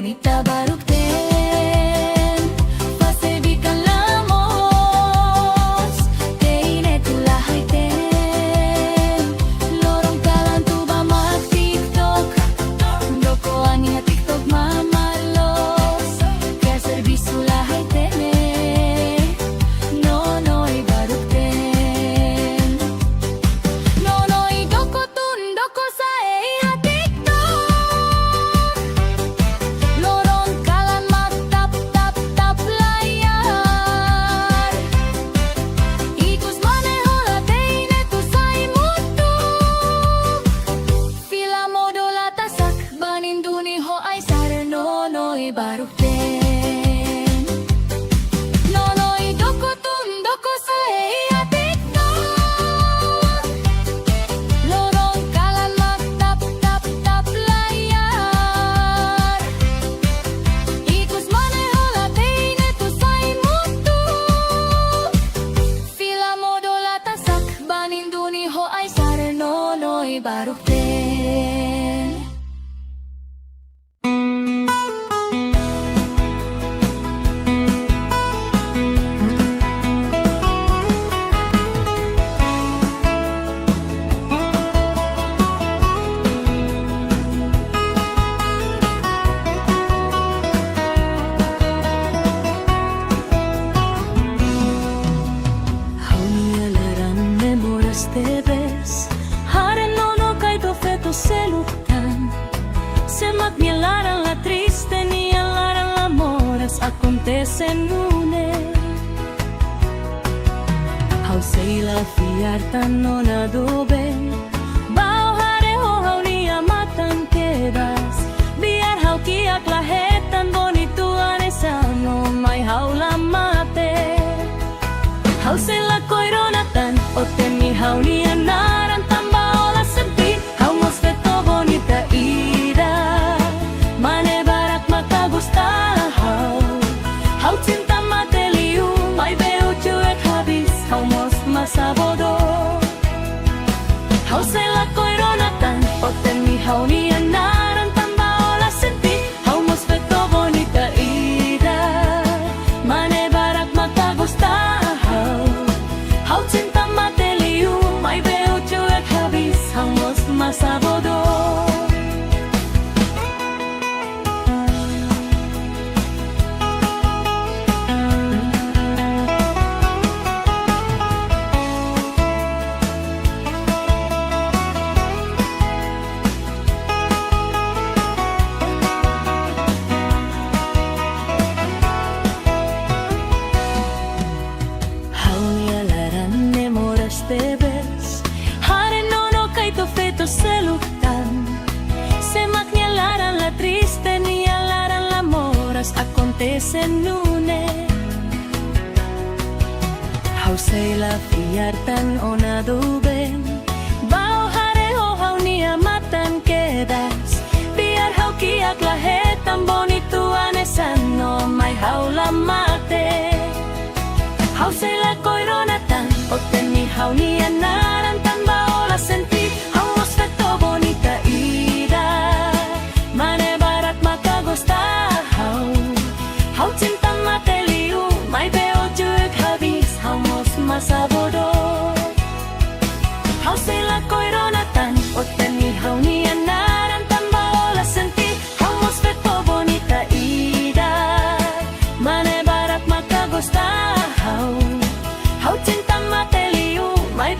bonita barukten, pasebi kalamos, teine tulahay ten, lorong kalan tu ba mag TikTok, doko ani na TikTok mamalos, kaya service tulahay tene, nonoy barukten, nonoy doko tun doko sa eha TikTok, lorong kalan mag tap tap tap layar, ikos maneho la teine tu say mutu, fila modo la tasak banin duni ho ay sar nonoy barukten, nonoy doko tun doko sa eha TikTok, lorong kalan mag tap tap tap layar, ikos maneho la teine tu say mutu, fila modo la tasak banin duni ho ay sar nonoy barukten. Haunialaran memoras te ves, haren nono kay to feto seluktan, se magnialaran la triste ni alaran la moras acontecen une. How say la fiartan no naduben, bao hare ho how ni amatan quedas, biar how kiak lahetan bonito anesano may how la mate. How say la koironatan, o temi how ni anaran tamba o la senti, how mos feto bonita ida, mane barak makagusta how cinta mateliu, may veo chuek habis, how mos masabodo. How say la koironatan, o temi how ni anaran tamba o la senti, how mos feto bonita ida, mane barak makagusta how cinta mateliu, may veo chuek habis, how mos masabodo. Haunialaran memoras te ves, hare nono kay to feto seluktan, se magnialaran la triste ni alaran la moras acontecen une. How say la fiartan o naduben, bao hare ho how ni amatan quedas, biar how kiak lahetan bonito anesan no may how la mate. How say la koironatan, o teni how ni anaran tamba o la senti, how mos feto bonita ida, mane barat makagusta how cinta mateliu, may veo chuek habis, how mos masabodo. How say la koironatan, o teni how ni anaran tamba o la senti, how mos feto bonita ida, mane barak makagusta how cinta mateliu, may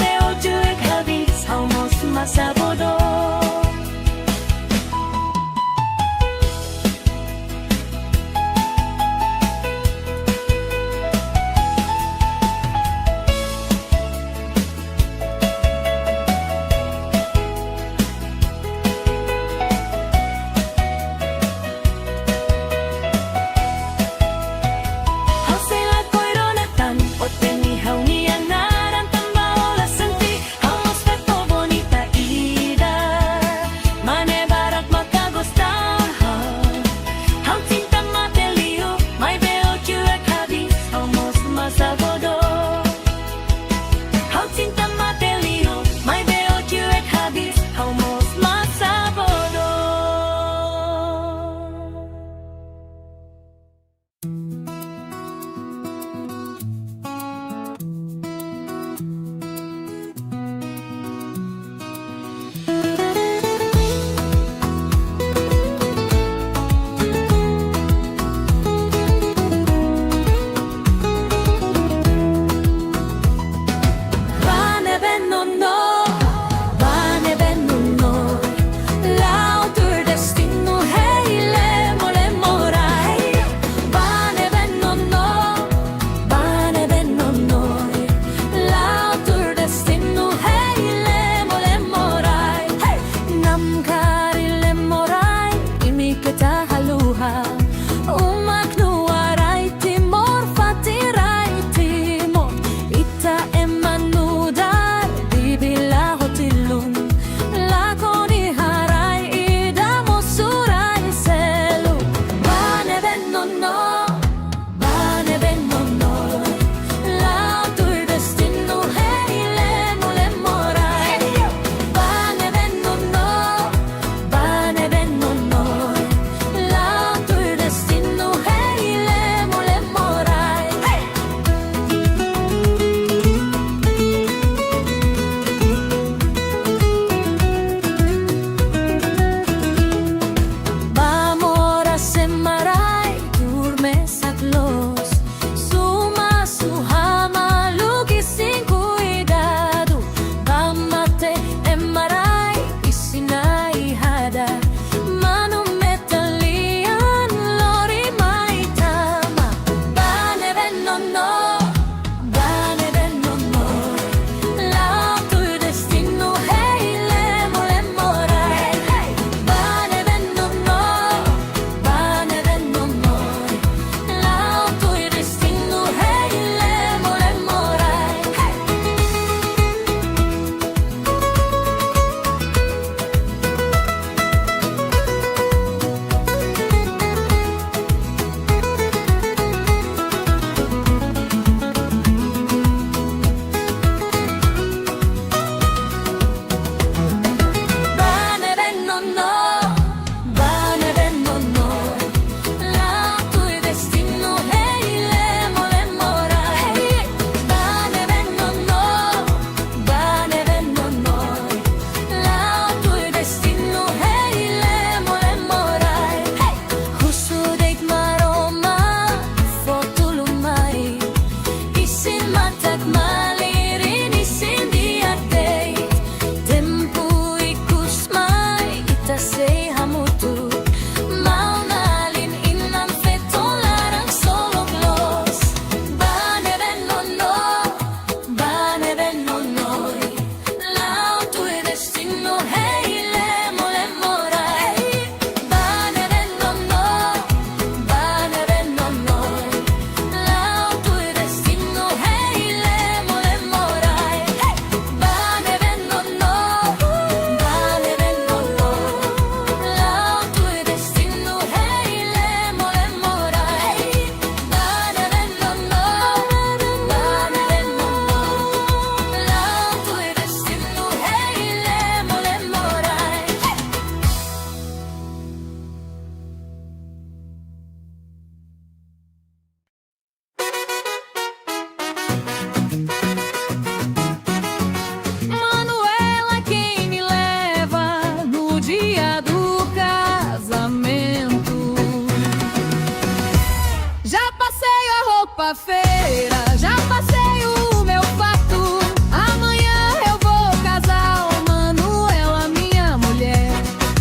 roupa-feira, já passei o meu fato. Amanhã eu vou casar o Manuela, minha mulher.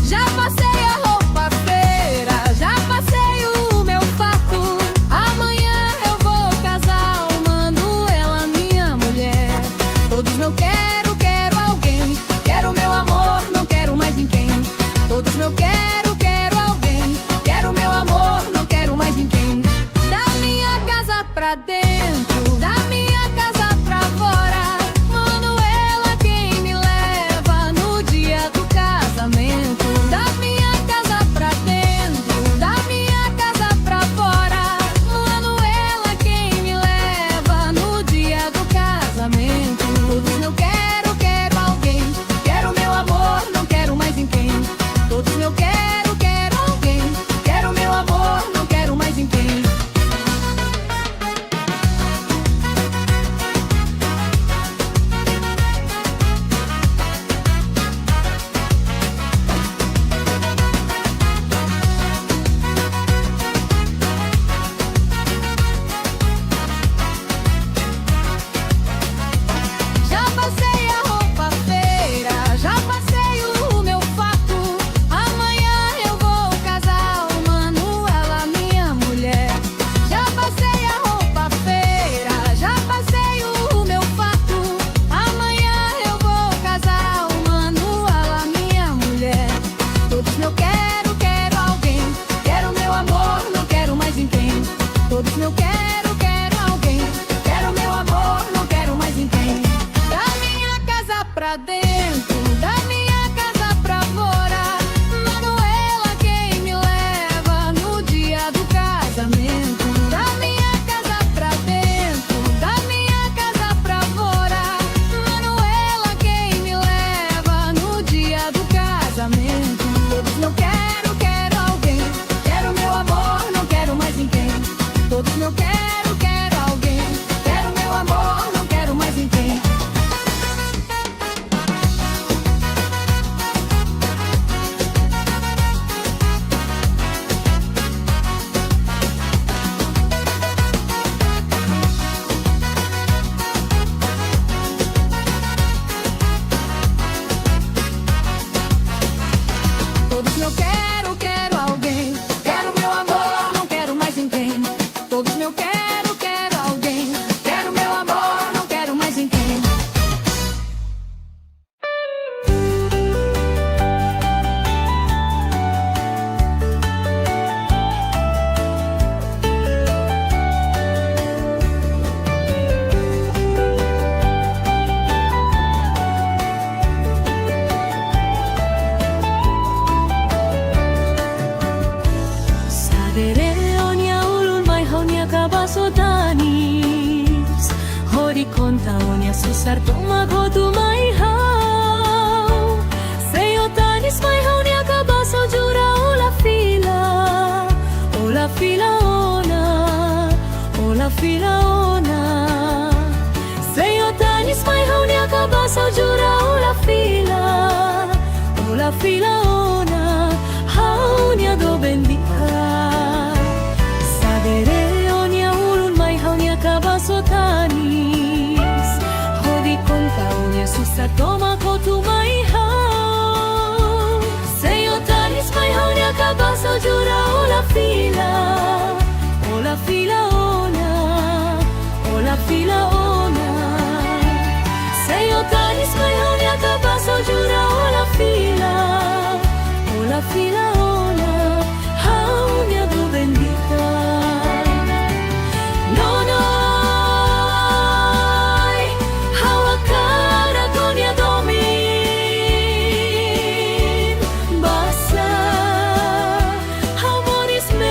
Já passei a roupa-feira, já passei o meu fato. Amanhã eu vou casar o Manuela, minha mulher. Todos meu quero alguém. Quero meu amor, não quero mais ninguém. Todos meu quero alguém. Quero meu amor, não quero mais ninguém. Da minha casa pra dentro, da minha casa pra fora, Manuela quem me leva no dia do casamento. Da minha casa pra dentro, da minha casa pra fora, Manuela quem me leva no dia do casamento. Todos meu quero alguém. Quero meu amor, não quero mais ninguém. Todos meu quero alguém. Quero meu amor, não quero mais ninguém. Já passei a roupa-feira, já passei o meu fato. Amanhã eu vou casar o Manuela, minha mulher. Já passei a roupa-feira, já passei o meu fato. Amanhã eu vou casar o Manuela, minha mulher. Todos meu quero alguém. Quero meu amor, não quero mais ninguém. Todos meu quero alguém. Quero meu amor, não quero mais ninguém. Da minha casa pra dentro, da minha casa pra fora, Manuela quem me leva no dia do casamento. Da minha casa pra dentro, da minha casa pra fora, Manuela quem me leva no dia do casamento. Todos meu quero alguém. Quero meu amor, não quero mais ninguém. Todos meu quero alguém. Quero meu amor, não quero mais ninguém. Todos meu quero alguém. Quero meu amor, não quero mais ninguém. Todos meu quero alguém. Quero meu amor, não quero mais ninguém. Sadere onia ulun mai honia kabasotanis. Hori konta onia susar toma gotu mai hau. Seyotanis mai honia kabaso jura ola fila. Ola fila ona. Ola fila ona. Seyotanis mai honia kabaso jura ola fila. Ola fila ona. Haunia do bendita. Sadere onia ulun mai haunia kabasotanis. Hodi konta onia susar toma kotu mai hau. Seyotanis mai haunia kabaso jura ola fila. Ola fila ona. Ola fila ona. Seyotanis mai haunia kabaso jura ola fila. Ola fila ona. Haunia do bendita. No, no, how a cara donia domin. Basa, how moris me.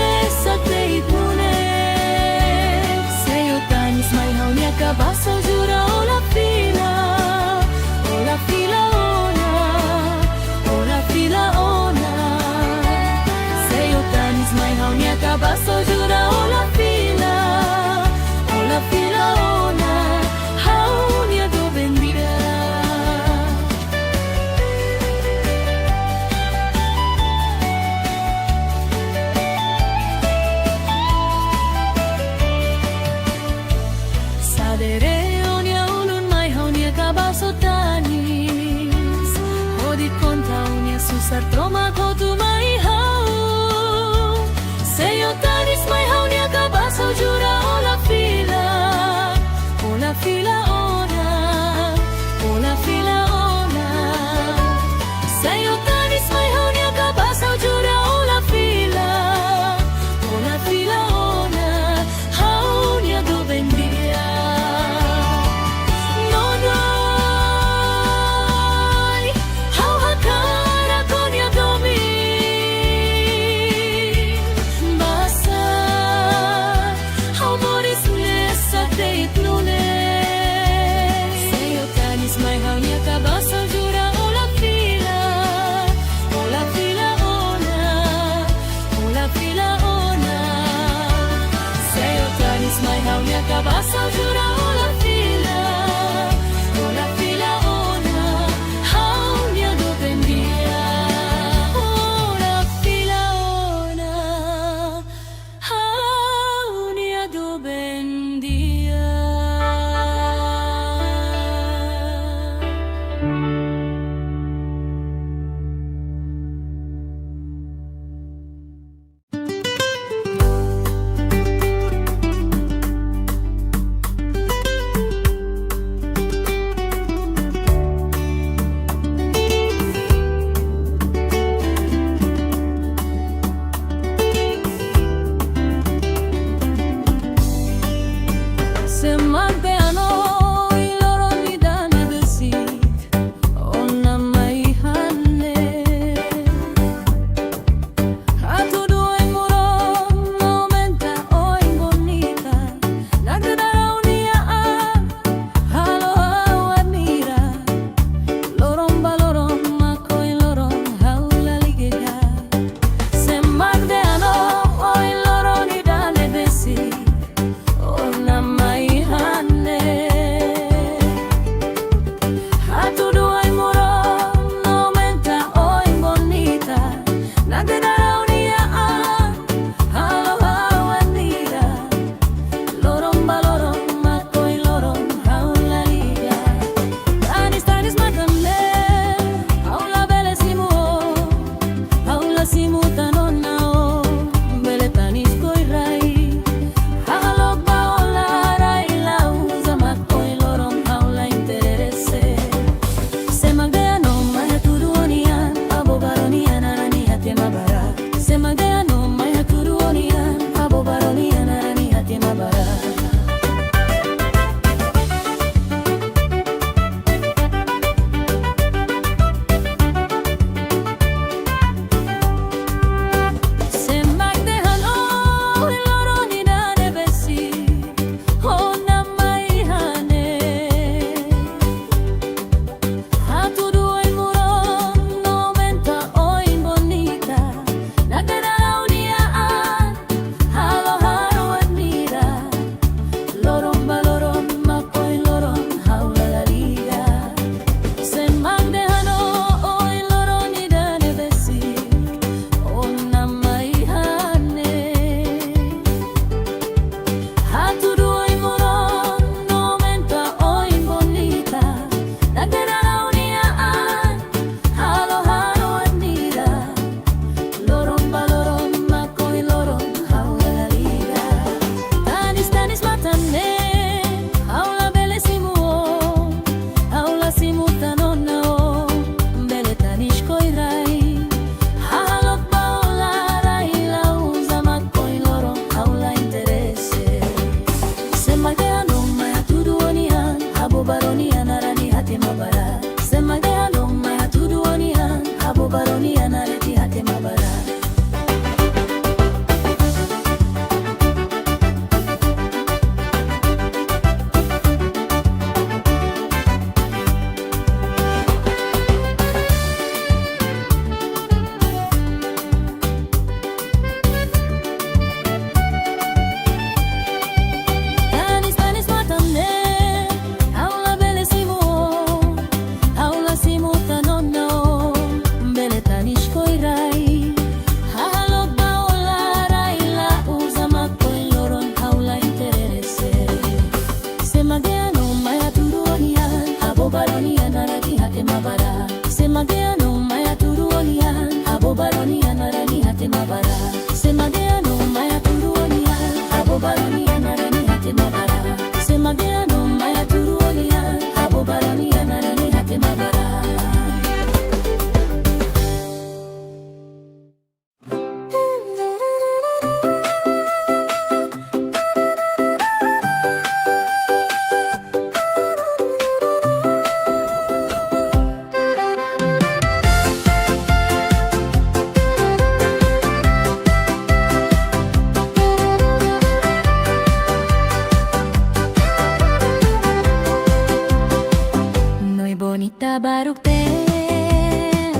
bonita barukten,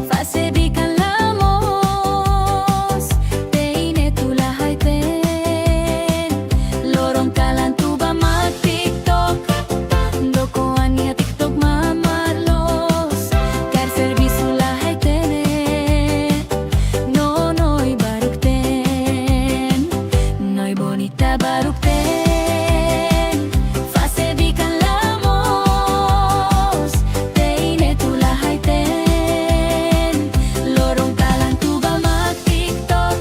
fasebi kalamos, teine tulahay ten, lorong kalan tuba mag TikTok, dokoan niya TikTok mamarlos, kar servisu lahay tene, noy barukten, noy bonita barukten, fasebi kalamos, teine tulahay ten, lorong kalan tuba mag TikTok,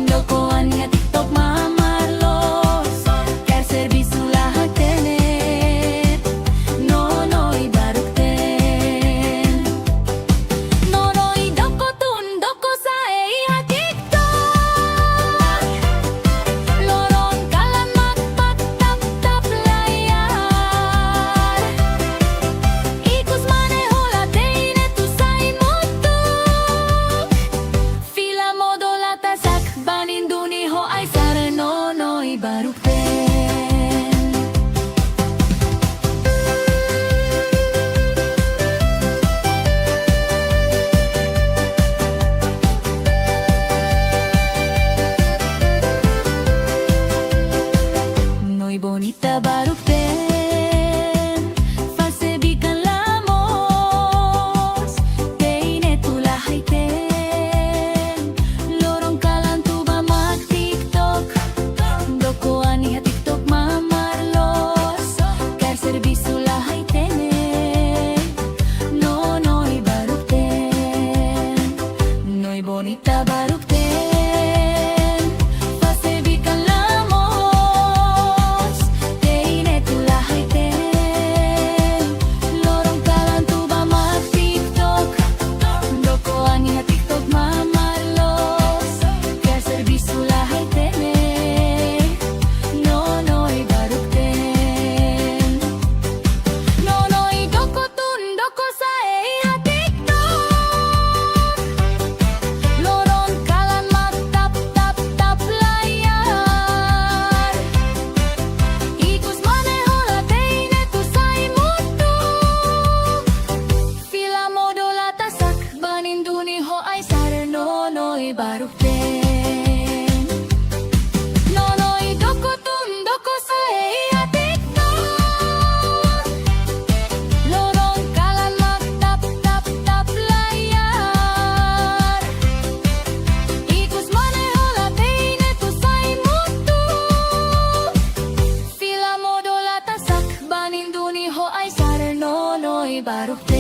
dokoan niya TikTok mamarlos, kar servisu lahay tene, noy barukten, noy doko tun doko sa iya TikTok, lorong kalan magpagtap-tap layar, ikos maneho la teine tu say mutuk, fila modo la tasak baninduni ho ay sara noy barukten. Noy bonita barukten, fasebi kalamos, teine tulahay ten, lorong kalan tuba mag TikTok, dokoan niya TikTok mamarlos, kar servisu lahay tene, noy barukten, noy bonita barukten, fasebi kalamos, teine tulahay ten, lorong kalan tuba mag TikTok, dokoan niya TikTok mamarlos, kar servisu lahay tene, noy barukten, noy doko tun doko sa iya TikTok, lorong kalan magtap-tap-tap layar, ikos maneho la teine tu say mutuk, fila modo la tasak baninduni ho ay sara noy barukten, noy doko tun doko sa iya TikTok, lorong kalan magtap-tap-tap layar, ikos maneho la teine tu say mutuk, fila modo la tasak baninduni ho ay sara noy barukten.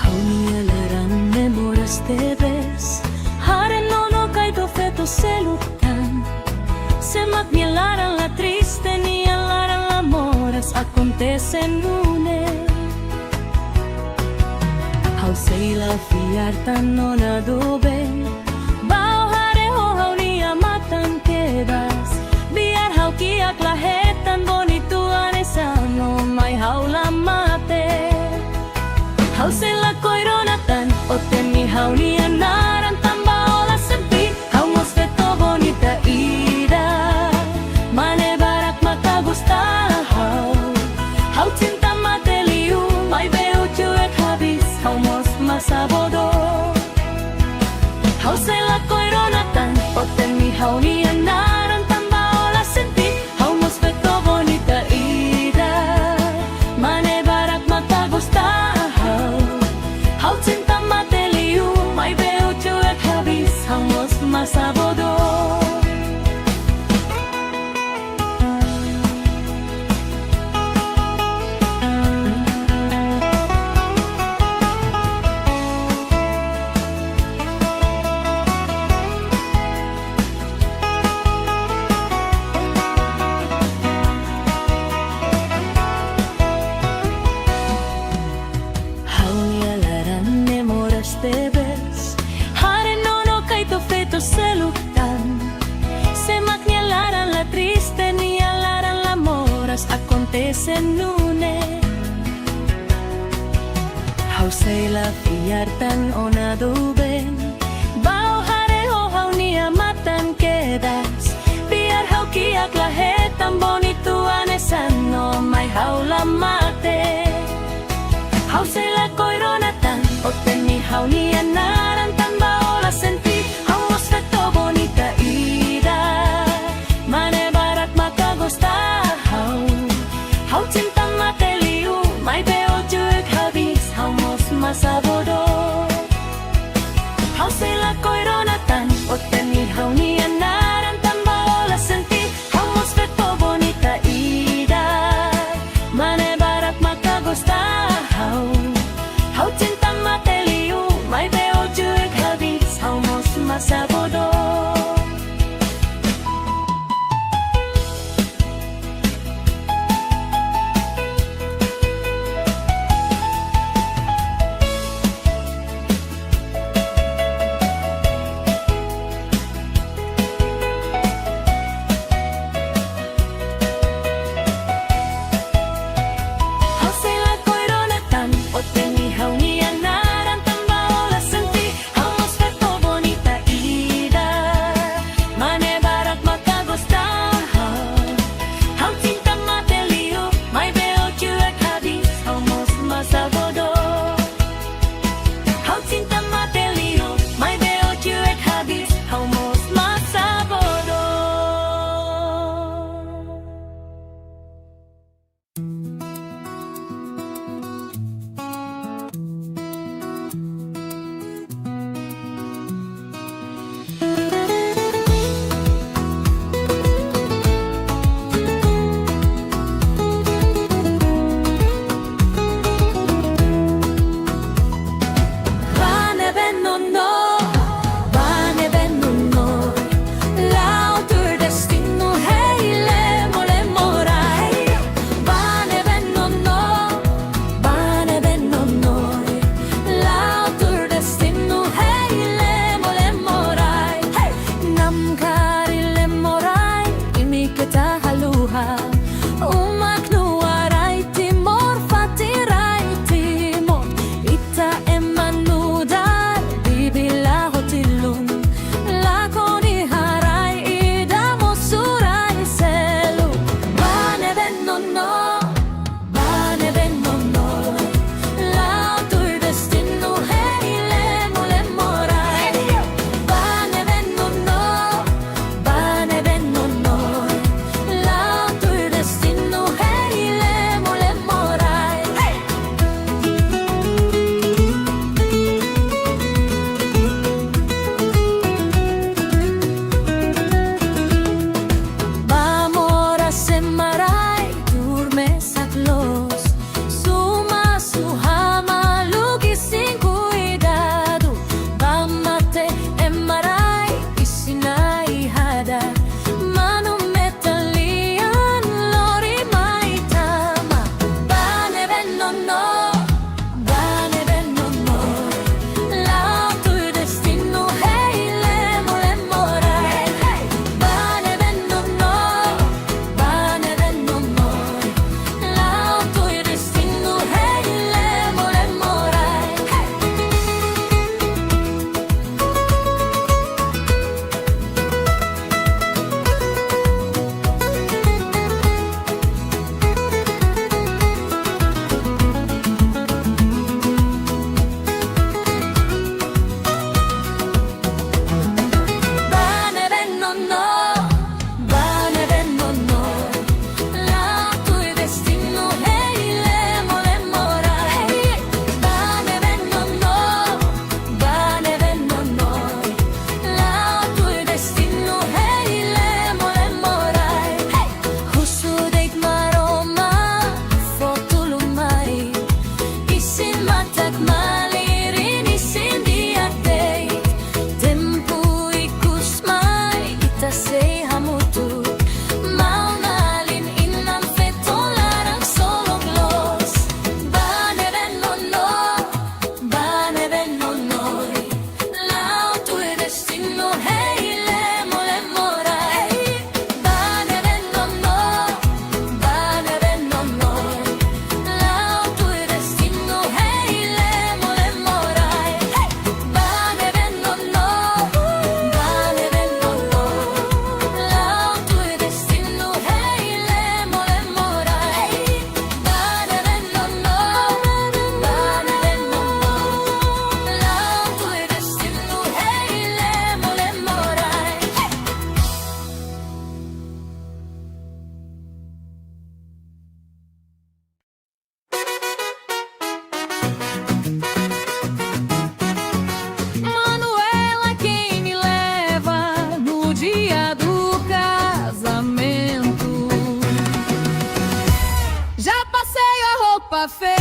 Haunialaran memoras te ves, haren no kaito feto selutan, se magnialaran la triste ni alaran la moras acontecen une. Hausei la fiartan no naduben, bao hareho haunia matan quedas, biar haukiak lahetan bonituan esano may haula mate. Hausei la koironatan, otemi haunia naran tambaola sepi, haumos feto bonita ida, mane barak makagustahaw, hau cinta mateliu, may beu cuek habis, haumos masabodo. Hausei la koironatan, otemi haunia naran tambaola sepi, haumos feto bonita ida, mane barak makagustahaw, hau cinta mateliu, may senune. Hau say la fiyartan ona duben, bao hareho hau nia matan quedas. Biar hau kiak lahetan bonituanesan no may hau lamate. Hau say la koironatan, oteni hau nia narantan bao la senti. Hau mosfeto bonita ida, mane barat makagosta hau. Hau cinta mate liu, may beo juk habis, hau mos masabodo. Hau say la koironatan, oteni hau nia narantan bao la senti. Hau mosfeto bonita ida, mane barat makagosta hau. Hau cinta mate liu, may beo juk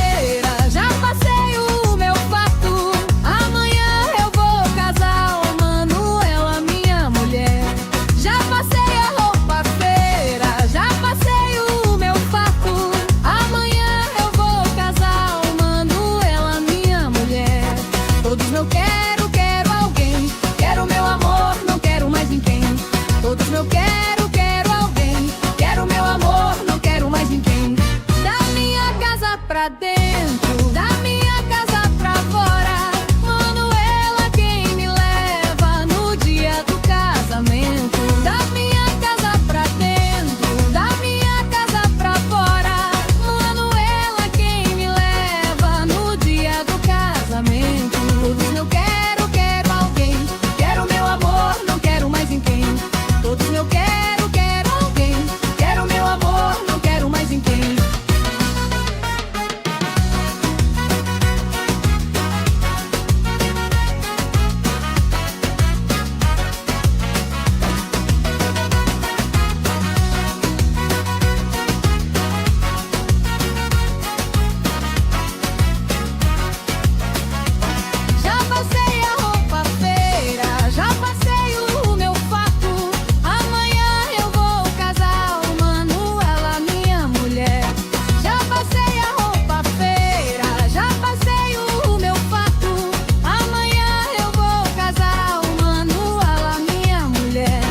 feira, já passei o meu fato. Amanhã eu vou casar, o Manuela, minha mulher. Já passei a roupa feira, já passei o meu fato. Amanhã eu vou casar, o Manuela, minha mulher. Todos meu quero, quero alguém. Quero meu amor, não quero mais ninguém. Todos meu quero, quero alguém. Quero meu amor, não quero mais ninguém. Da minha casa pra dentro, da minha casa pra fora. Manuela, quem me leva no dia do casamento. Da minha casa pra dentro, da minha casa pra fora. Manuela, quem me leva no dia do casamento. Todos meu quero, quero alguém. Quero meu amor, não quero mais ninguém. Todos meu quero, quero alguém. Quero meu amor, não quero mais ninguém. Já passei a roupa feira, já passei o meu fato. Amanhã eu vou casar, o Manuela, minha mulher. Já passei a roupa feira, já passei o meu fato. Amanhã eu vou casar, o Manuela, minha mulher.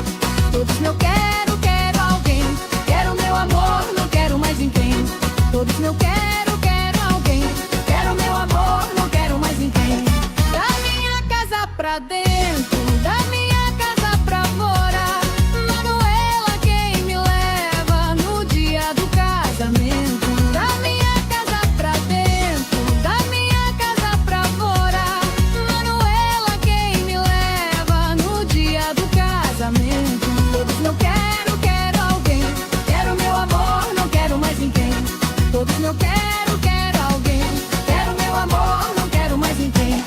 Todos meu quero, quero alguém. Quero meu amor, não quero mais ninguém. Todos meu quero, quero alguém. Quero meu amor, não quero mais ninguém. Da minha casa pra dentro, da minha casa pra fora. Manuela, quem me leva no dia do casamento. Da minha casa pra dentro, da minha casa pra fora. Manuela, quem me leva no dia do casamento. Todos meu quero, quero alguém. Quero meu amor, não quero mais ninguém. Todos meu quero, quero alguém. Quero meu amor, não quero mais ninguém.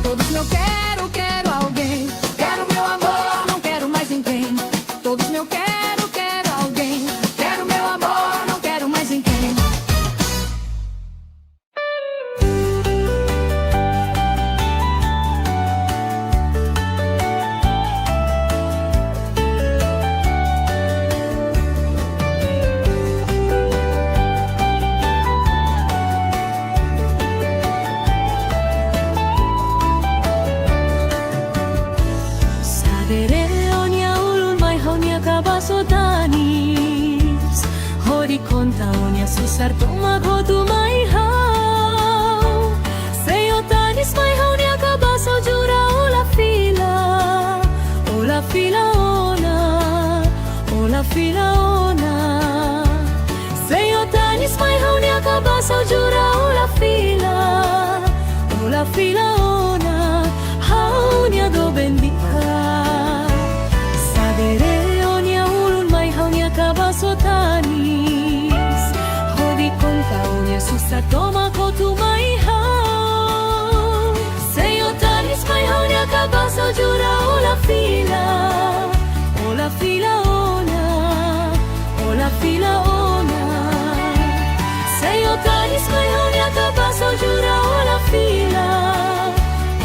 Todos meu quero, quero alguém. Quero meu amor, não quero mais ninguém. Todos meu quero, quero alguém. Quero meu amor, não quero mais ninguém. Sadere onia ulun mai honia kabaso danis. Hori konta onia susar tomago tu mai hau. Seyo tanis mai honia kabaso jura ola fila. Ola fila ona, ola fila ona. Seyo tanis mai honia kabaso jura ola fila. Ola fila ona, haunia do bendita. Sadere onia ulun mai haunia kabaso tanis. Hodi konta onia susa toma kotu mai hau. Seyo tanis mai haunia kabaso jura ola fila. Ola fila ona, ola fila ona. Seyo tanis mai haunia kabaso jura ola fila.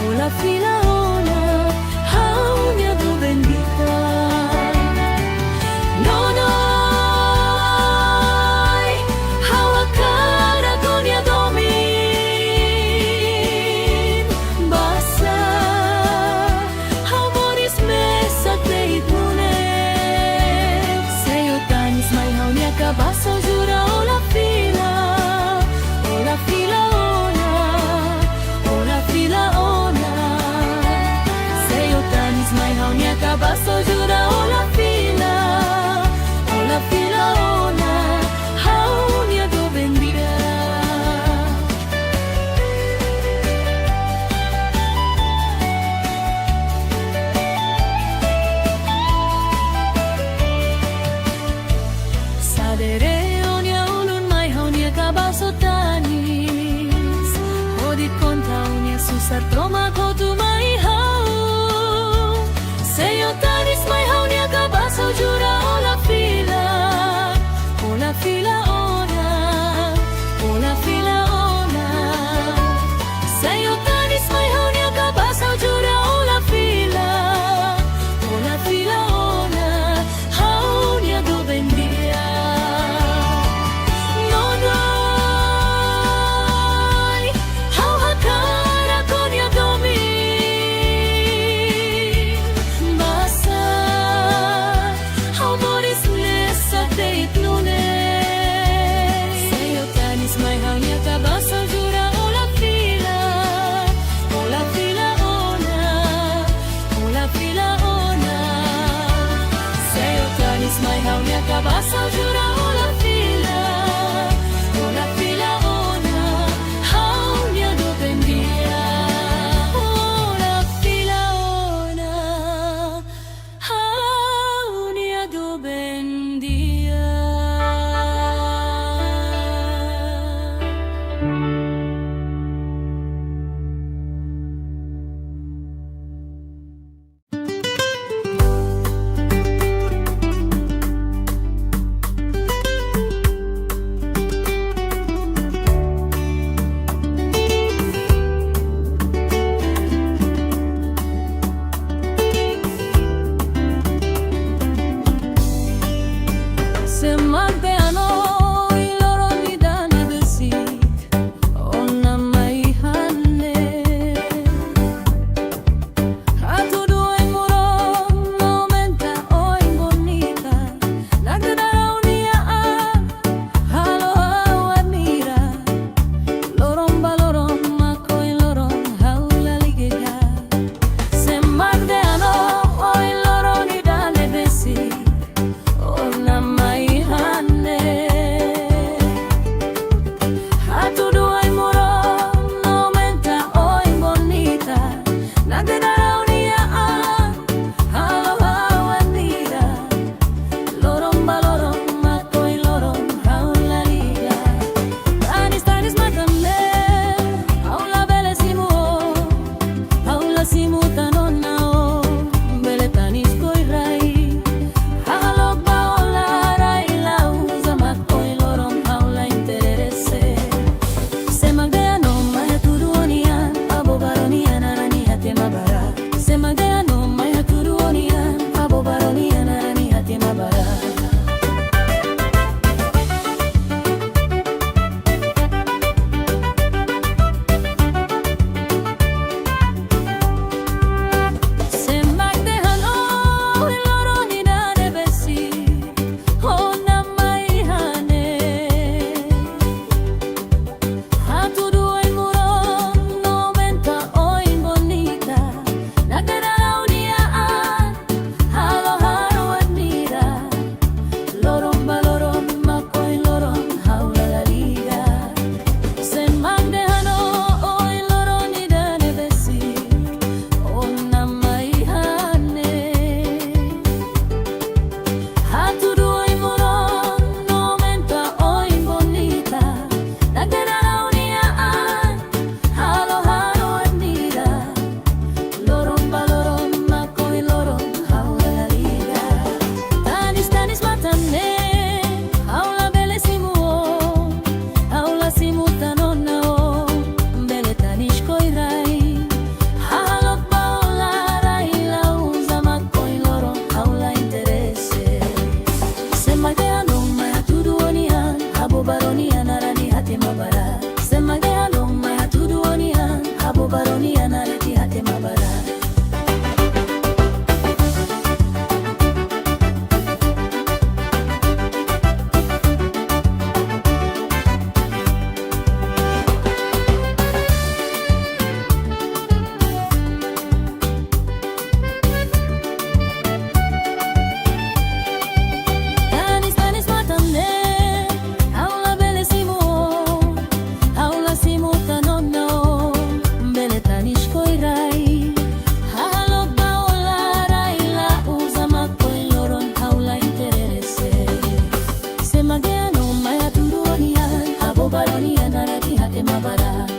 Ola fila ona, haunia do bendita. No, no, hawa cara gonia domin. Basa, hamoris mesa teit mune. Sartroma ko tumay hau Seyo tanis may hau niya kabasaw jura Ola fila ona Ola fila ona Seyo tanis may hau niya kabasaw jura Ola fila ona Hau niya do bendia Kabasaw jura ola fila ona Hau niya do bendia Ola fila ona Hau niya do bendia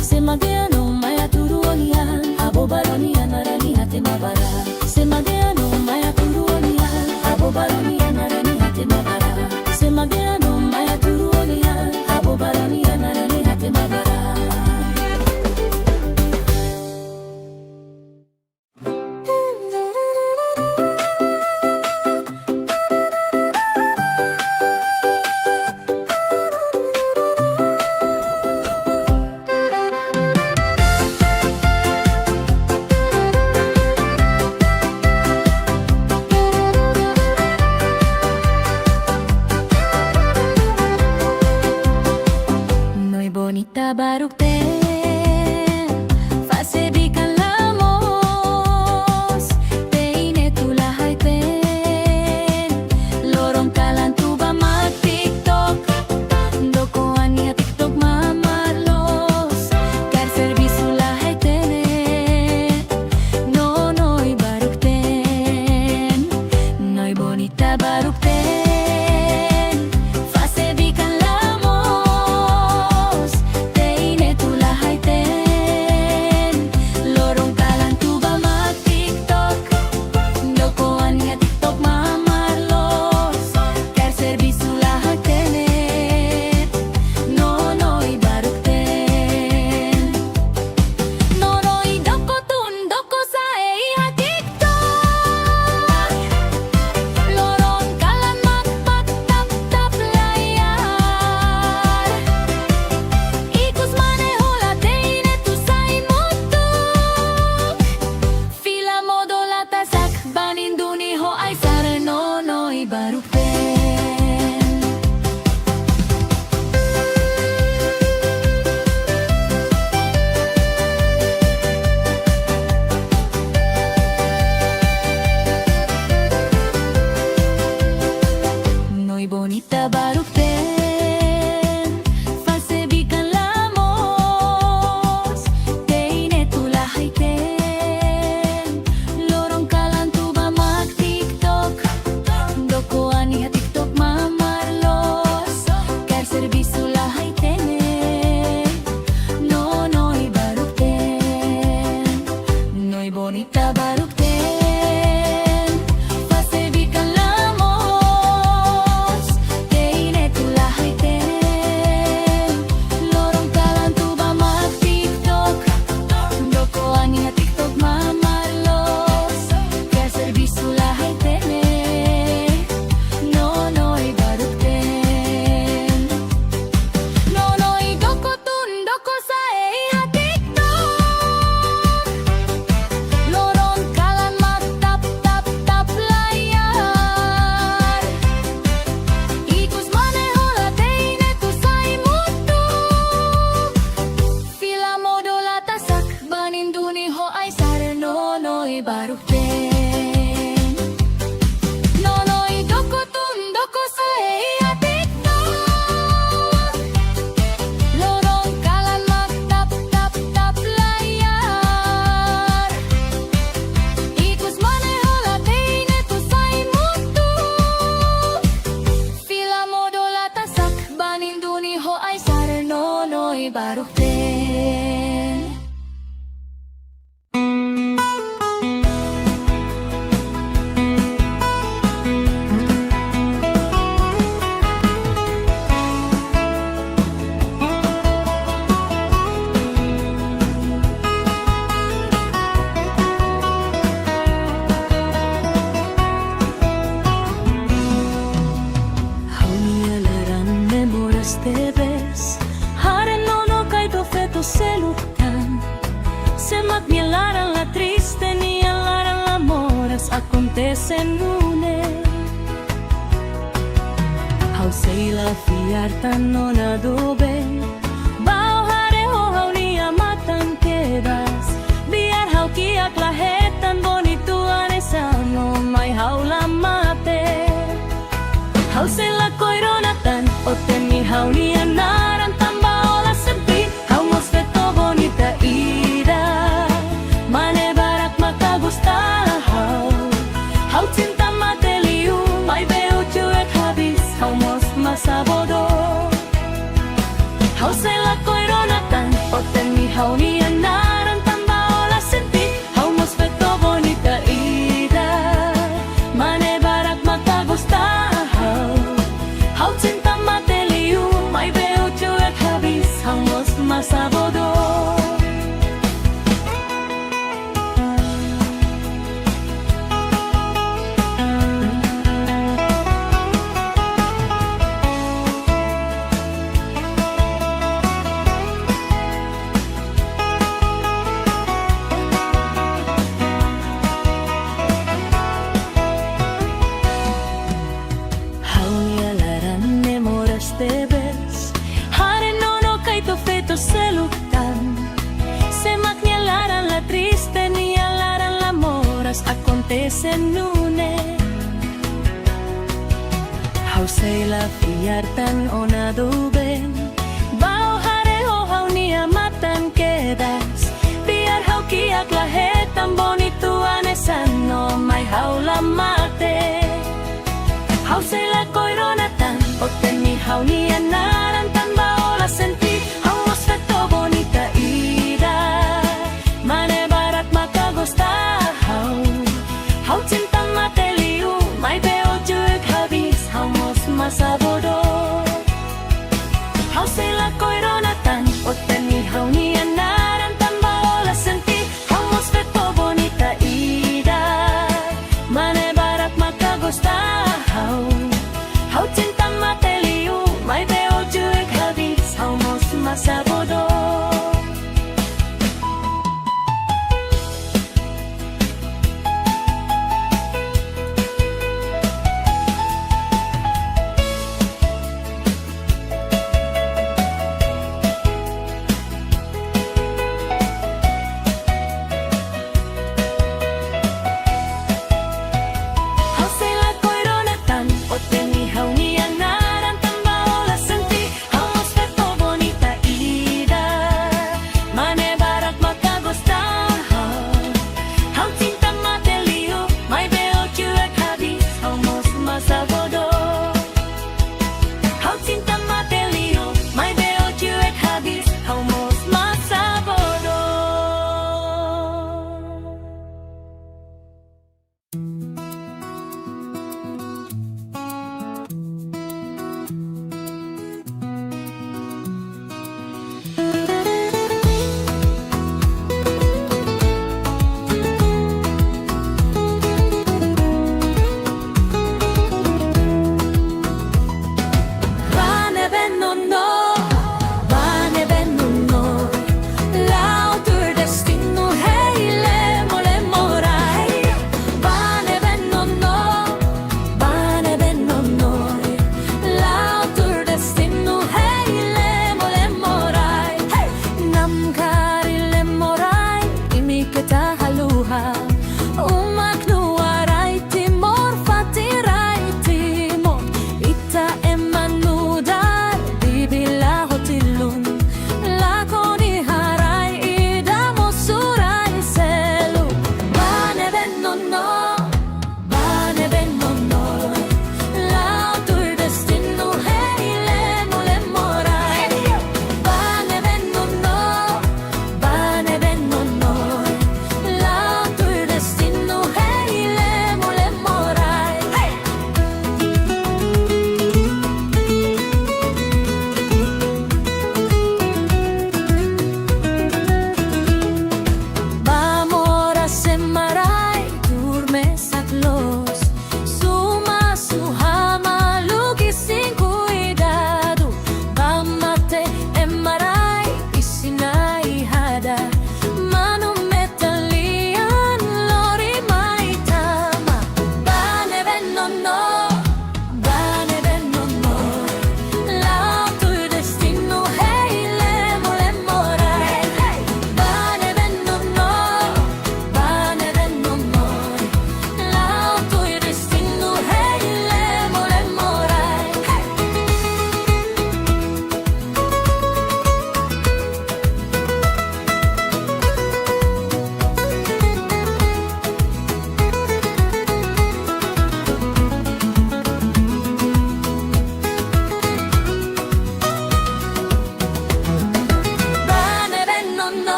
Semagea no maya turuonia baronia narani hate mabara. Semageano maya turuonia, abo baronia narani hate mabara. Semageano maya turuonia, abo baronia narani hate mabara. Bonita barukten, fasebikan lamos, teine tulahay ten, lorong kalan tuba mag TikTok, dokoan niya TikTok mamarlos, kar servisu lahay tenet, noy barukten, noy bonita barukten. Bonita barukten, fasebikan lamos, teine tulahay ten, lorong kalan tuba mag TikTok, dokoan niya TikTok mamarlos, kar servisu lahay tenet, noy barukten, noy bonita barukten. Barukten, noy doko sa iya TikTok, lorong kalan mag tap layar, ikus maneho la teine tu say mutu, fila modola tasak baninduni ho ay sare noy barukten. Te ves, haren no kay do feto selutan, se magmielaran la triste ni alaran la moras acontecen une. How say la fiartan no naduben, bao hare ho how ni amatan quedas, biar how kiak lahetan bonituan esano may how la mate. How say la koironatan o temi how ni anaran tamba ola sepi, how mos feto bonita ida, mane barak makagusta how cinta mateliu, may veo chuek habis, how mos masabodo. How say la koironatan o temi how ni anaran tamba ola sepi, how mos senune. Hauseilla fiertan onaduben, bao hareho haunia matan kedas. Biar haukiak lahetan bonituane sanno mai haula mate. Hauseilla koironatan, otteni haunia narantan baola senti. Haumos veto bonita ida, mane barat makagosta hau. Hau cinta mateliu, mai beo juek habis, haumos masabodo. Hauseilla koironatan, otteni haunia narantan baola senti. Haumos veto bonita ida, mane barat makagosta hau. Hau cinta mateliu, mai beo juek habis, haumos masabodo. Hauseilla koironatan, otteni haunia narantan baola senti. Haumos veto bonita ida, mane barat makagosta hau. Hau cinta mateliu, mai beo juek habis, haumos masabodo. Hau cinta mateliu, mai beo juek habis, haumos masabodo. Vane vennono, lautur destino heille morai. Vane vennono, lautur destino heille morai. Namkarille morai, imiketa haluha. Umak nuarai timor fatirai timor. Ita emanudar, bibil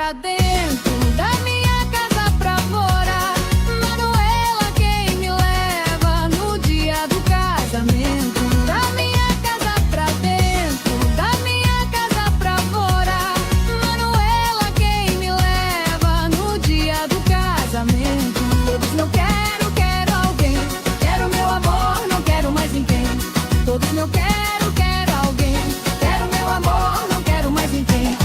pra dentro da minha casa pra fora. Manuela quem me leva no dia do casamento. Da minha casa pra dentro, da minha casa pra fora. Manuela quem me leva no dia do casamento. Todos não quero, quero alguém. Quero meu amor, não quero mais ninguém. Todos não quero, quero alguém. Quero meu amor, não quero mais ninguém.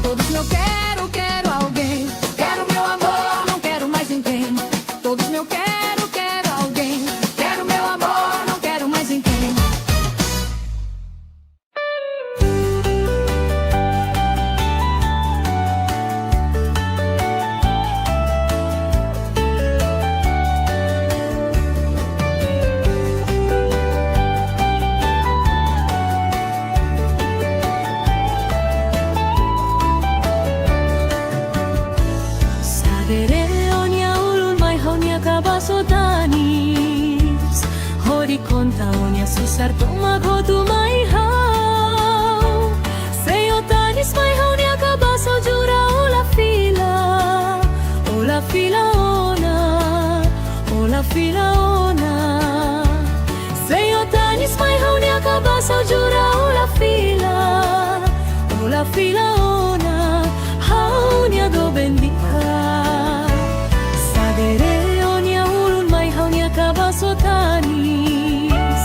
Todos meu quero, quero alguém. Quero meu amor, não quero mais ninguém. Todos meu quero, quero alguém. Quero meu amor, não quero mais ninguém. Sadere onia ulun mai honia kabaso danis. Hori konta onia susar toma godu mai hau. Seyo tanis mai honia kabaso jura ola fila. Ola fila ona. Ola fila ona. Seyo tanis mai honia kabaso jura ola fila. Ola fila ona. Haunia do bendita. Sadere onia ulun mai haunia kabaso tanis.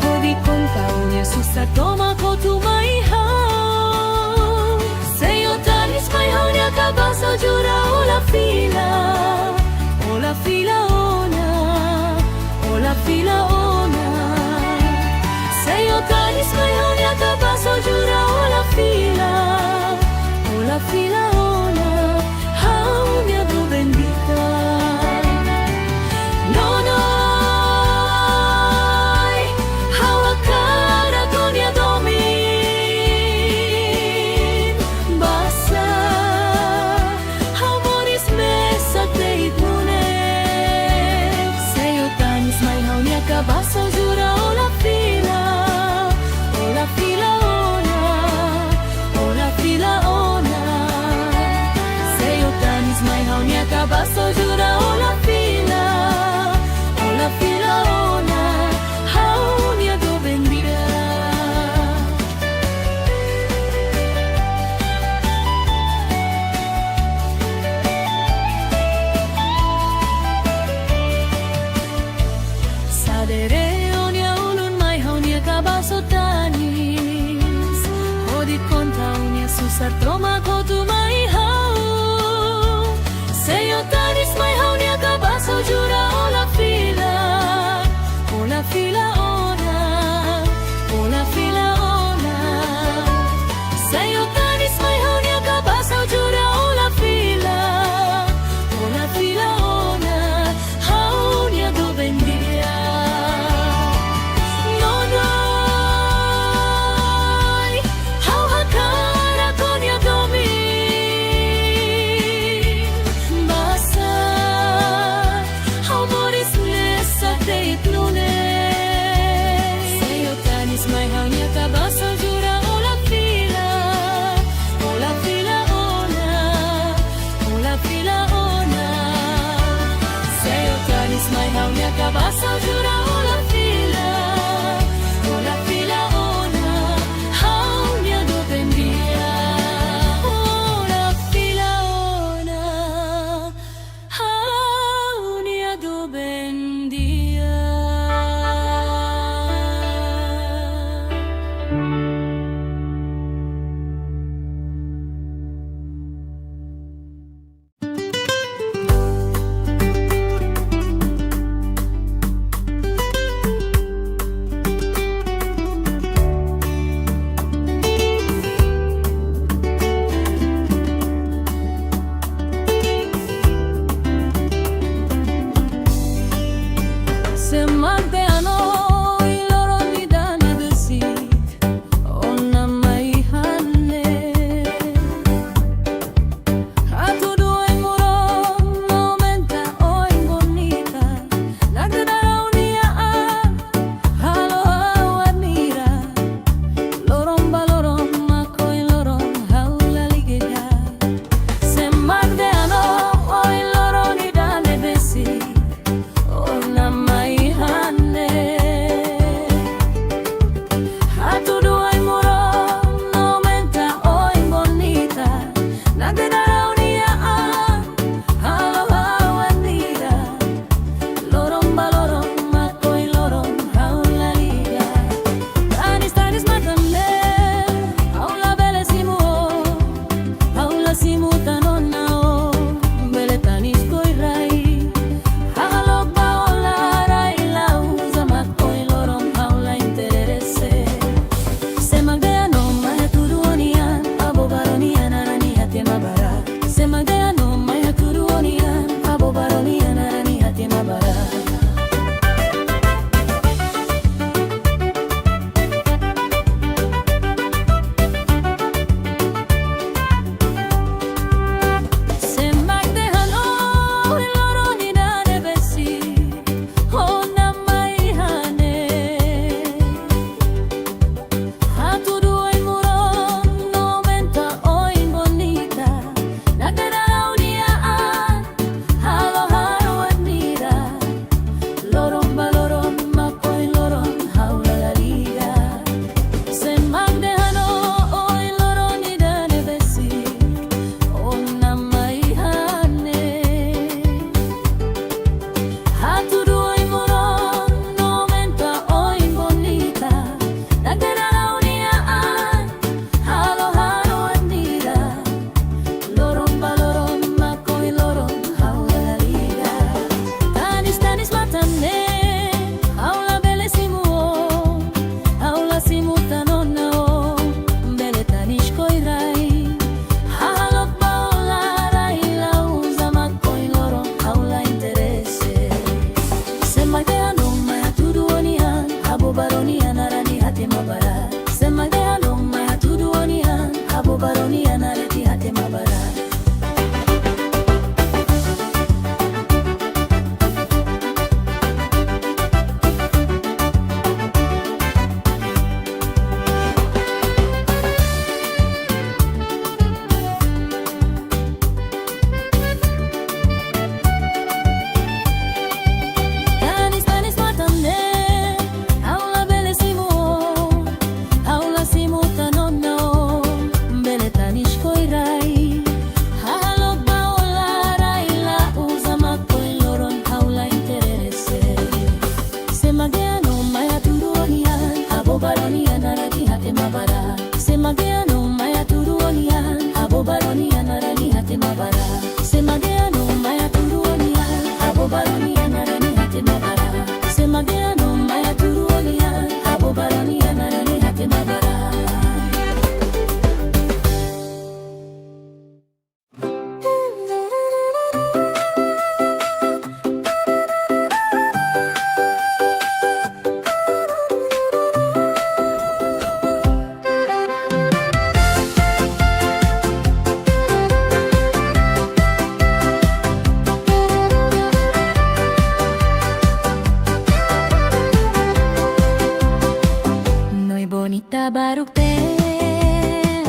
Hodi konta onia susar toma kotu mai hau. Seyo tanis mai haunia kabaso jura ola fila. Ola fila ona. Ola fila ona. Seyo tanis mai haunia kabaso jura ola fila. Ola fila ona. Haunia do bendita. No, no, how a cara donia domin. Basa, how moris mesa te itmune. Seyo tanis mai haunia kabaso jura ola fila. Ola fila ona. Ola fila ona. Seyo tanis mai haunia kabaso jura ola fila. Ola fila ona. Haunia do bendita. Sadere onia ulun mai haunia kabaso tanis. Hodi konta unia susar toma kotu mai hau. Seyo tanis mai haunia kabaso jura ola fila. Ola fila ona. Ola fila ona. Seyo tanis mai haunia kabaso jura ola fila. Ola fila ona. Haunia do bendita. No, no, how a cara donia domin. baronia narani hate mabara. Semageano maya turuonian. Abo baronia narani hate mabara. Semageano maya turuonian. Abo baronia narani hate mabara. Semageano maya turuonian. Abo baronia narani hate mabara. Bonita barukten,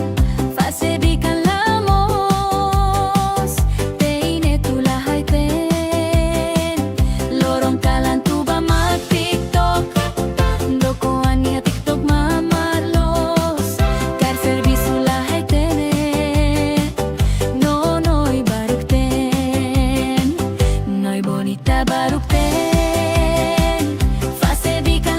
fasebikan lamos, teine tulahay ten, lorong kalan tuba mag TikTok, dokoan niya TikTok mamarlos, kar servisu lahay tene, noy barukten, noy bonita barukten, fasebikan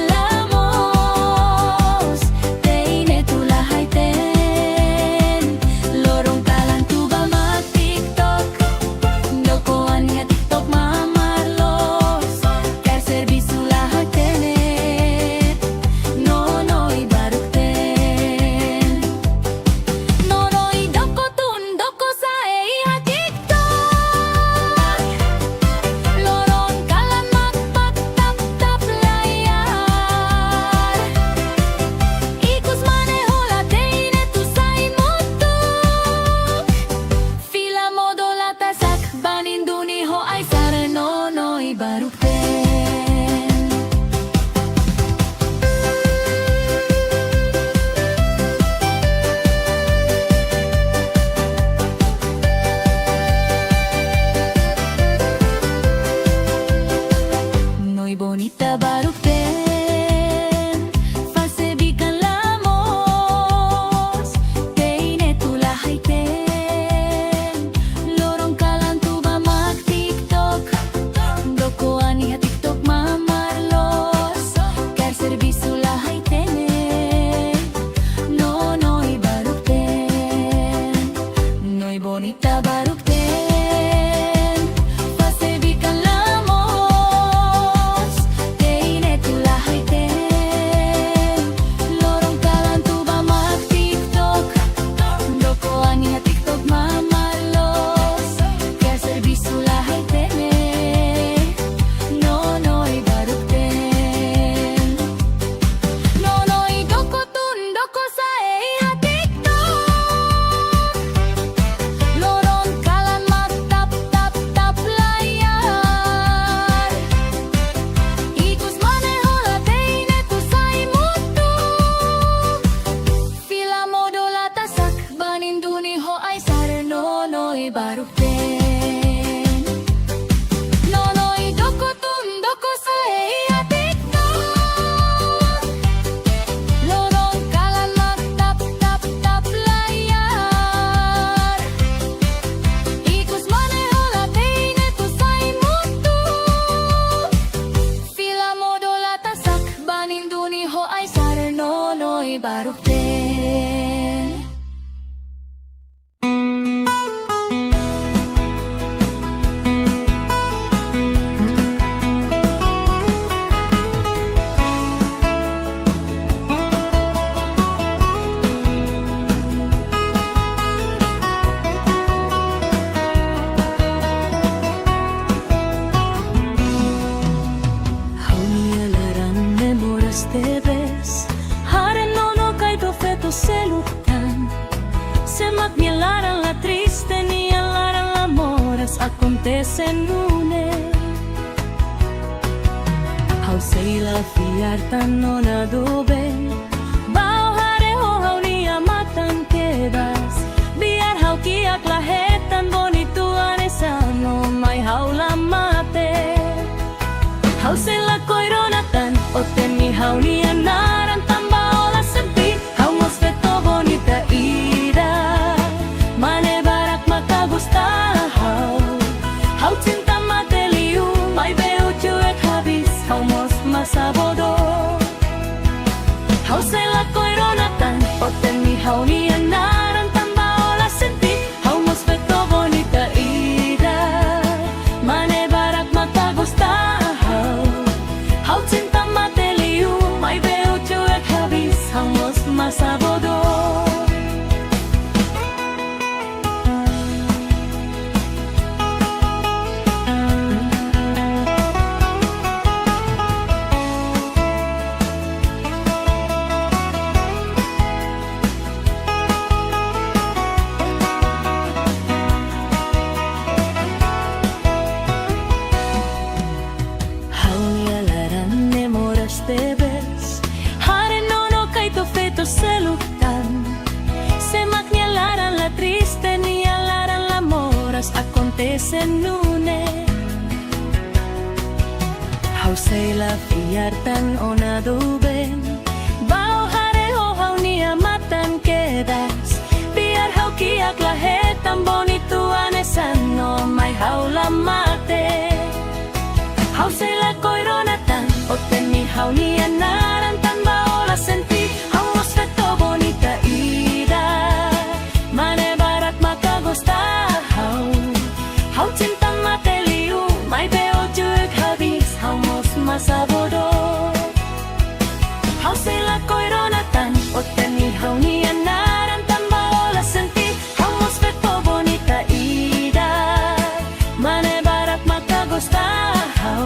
bonita barukten, fasebikan lamos, teine tulahay ten, lorong kalan tuba mag TikTok, dokoan niya TikTok mamarlos, kar servisu lahay tene, noy barukten, noy bonita barukten. Barukten, noy doko sa iya TikTok, lorong kalan mag tap layar, ikus maneho la teine tu say mutu, fila modola tasak baninduni ho ay sar noy barukten. Te ves, haren no kay to feto selutan, se magmielaran la triste ni alaran la moras acontecen une. How say la fiartan no naduben, bao hare ho how ni amatan quedas, biar how kiak lahetan bonituan esano may how la mate. How say la koironatan o temi how ni anaran tamba ola sebi, how mos feto bonita ida, mane barak makagusta how cinta mateliu, may beo chuek habis, how mos masabodo. coronatan o tenihaw ni anaran tamba ola senti haumos veto bonita ida mane barak matagusta hau cinta mateliu mai veo cuek habis haumos masa bodoh. Debes Hare no kay to feto selutan Semak nialaran la triste nialaran la moras acontecen nune Hausay la fiyartan o naduben Bao hare ho hau niamatan quedas Biar hau kiak lahetan bonituan esan no may hau la mate Hausay la koironatan o tenihaw ni anaran tamba ola senti haumos veto bonita ida mane barak makagusta hau cinta mateliu mai veo cuek habis haumos masa bodoh Hausay la koironatan o tenihaw ni anaran tamba ola senti haumos veto bonita ida mane barak makagusta hau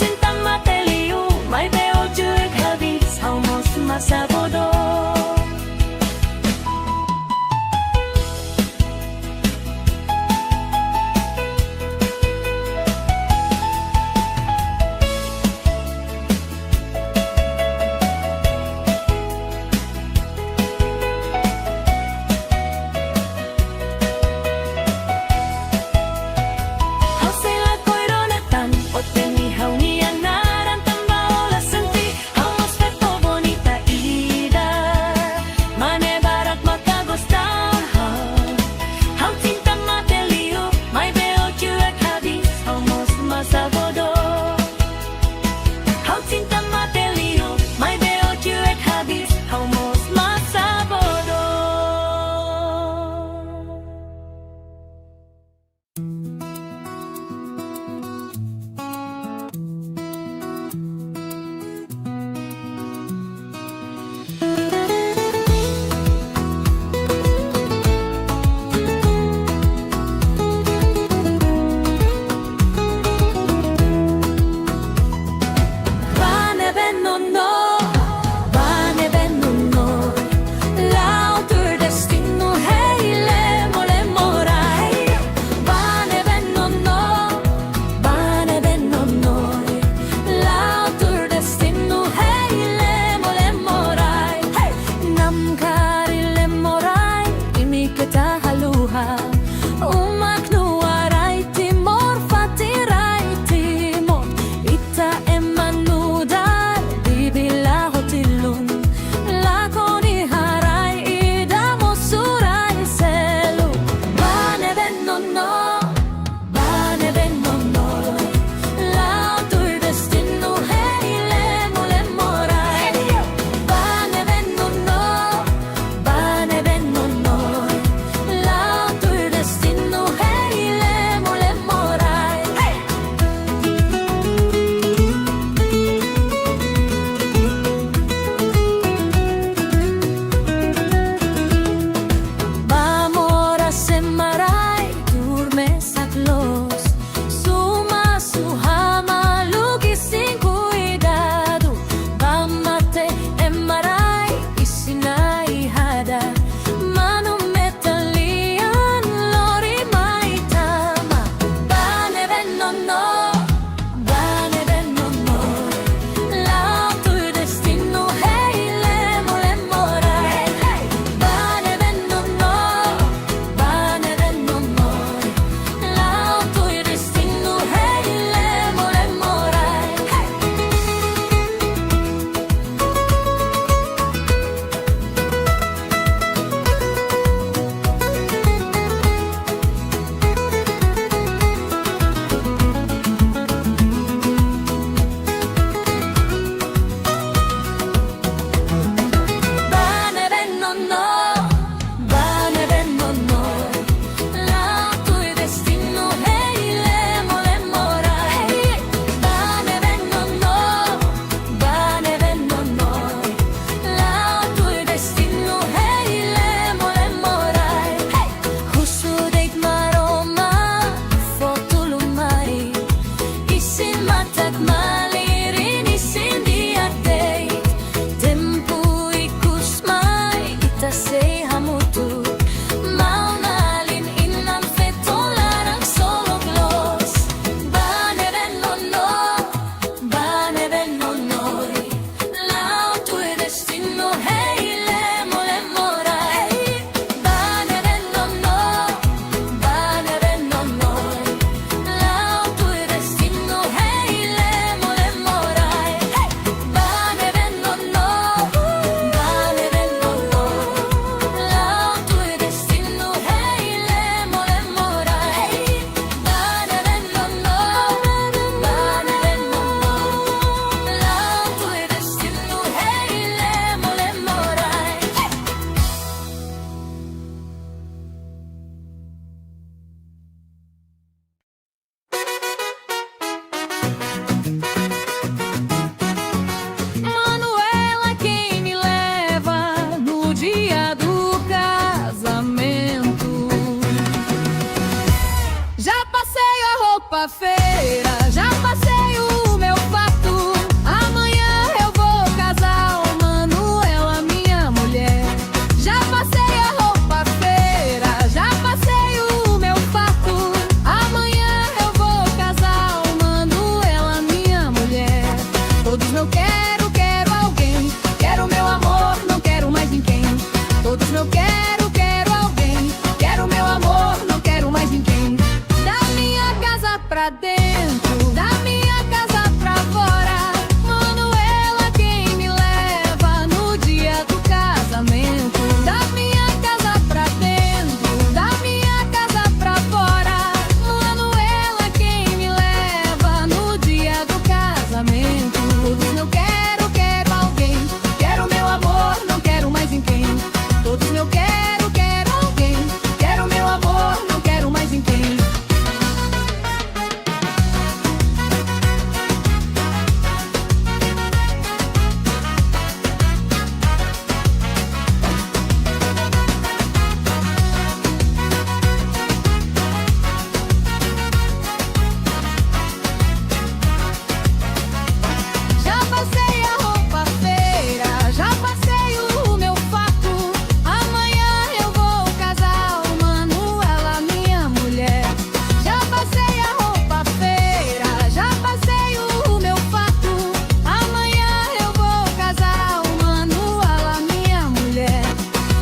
cinta mateliu mai veo cuek habis haumos masa bodoh. Hausay la koironatan o tenihaw ni anaran tamba ola senti haumos veto bonita ida sei hamutu. Maunalin innan fetolarang sologlos. Baneren nono, baneren nonoi. Lau tue destino hey lemo lemorai. Baneren nono, baneren nonoi. Lau tue destino hey lemo lemorai. Baneren nono, baneren nonoi. Lau tue destino hey lemo lemorai. Baneren nono, baneren nonoi. Lau tue destino hey lemo lemorai. Manuela quem me leva no dia do casamento. Já passei a roupa feira, já passei o meu fato. Amanhã eu vou casar, oh, Manuela, minha mulher. Já passei a roupa feira, já passei o meu fato. Amanhã eu vou casar, oh, Manuela, minha mulher. Todos meu quero, quero alguém. Quero meu amor, não quero mais ninguém. Todos meu quero, quero alguém. Quero meu amor, não quero mais ninguém. Da minha casa pra dentro, da minha casa pra fora. Manuela quem me leva no dia do casamento. Da minha casa pra dentro, da minha casa pra fora. Manuela quem me leva no dia do casamento. Todos meu quero, quero alguém. Quero meu amor, não quero mais ninguém. Todos meu quero, quero alguém. Quero meu amor, não quero mais ninguém. Já passei a roupa feira, já passei o meu fato. Amanhã eu vou casar, oh, Manuela, minha mulher. Já passei a roupa feira, já passei o meu fato. Amanhã eu vou casar, oh, Manuela, minha mulher.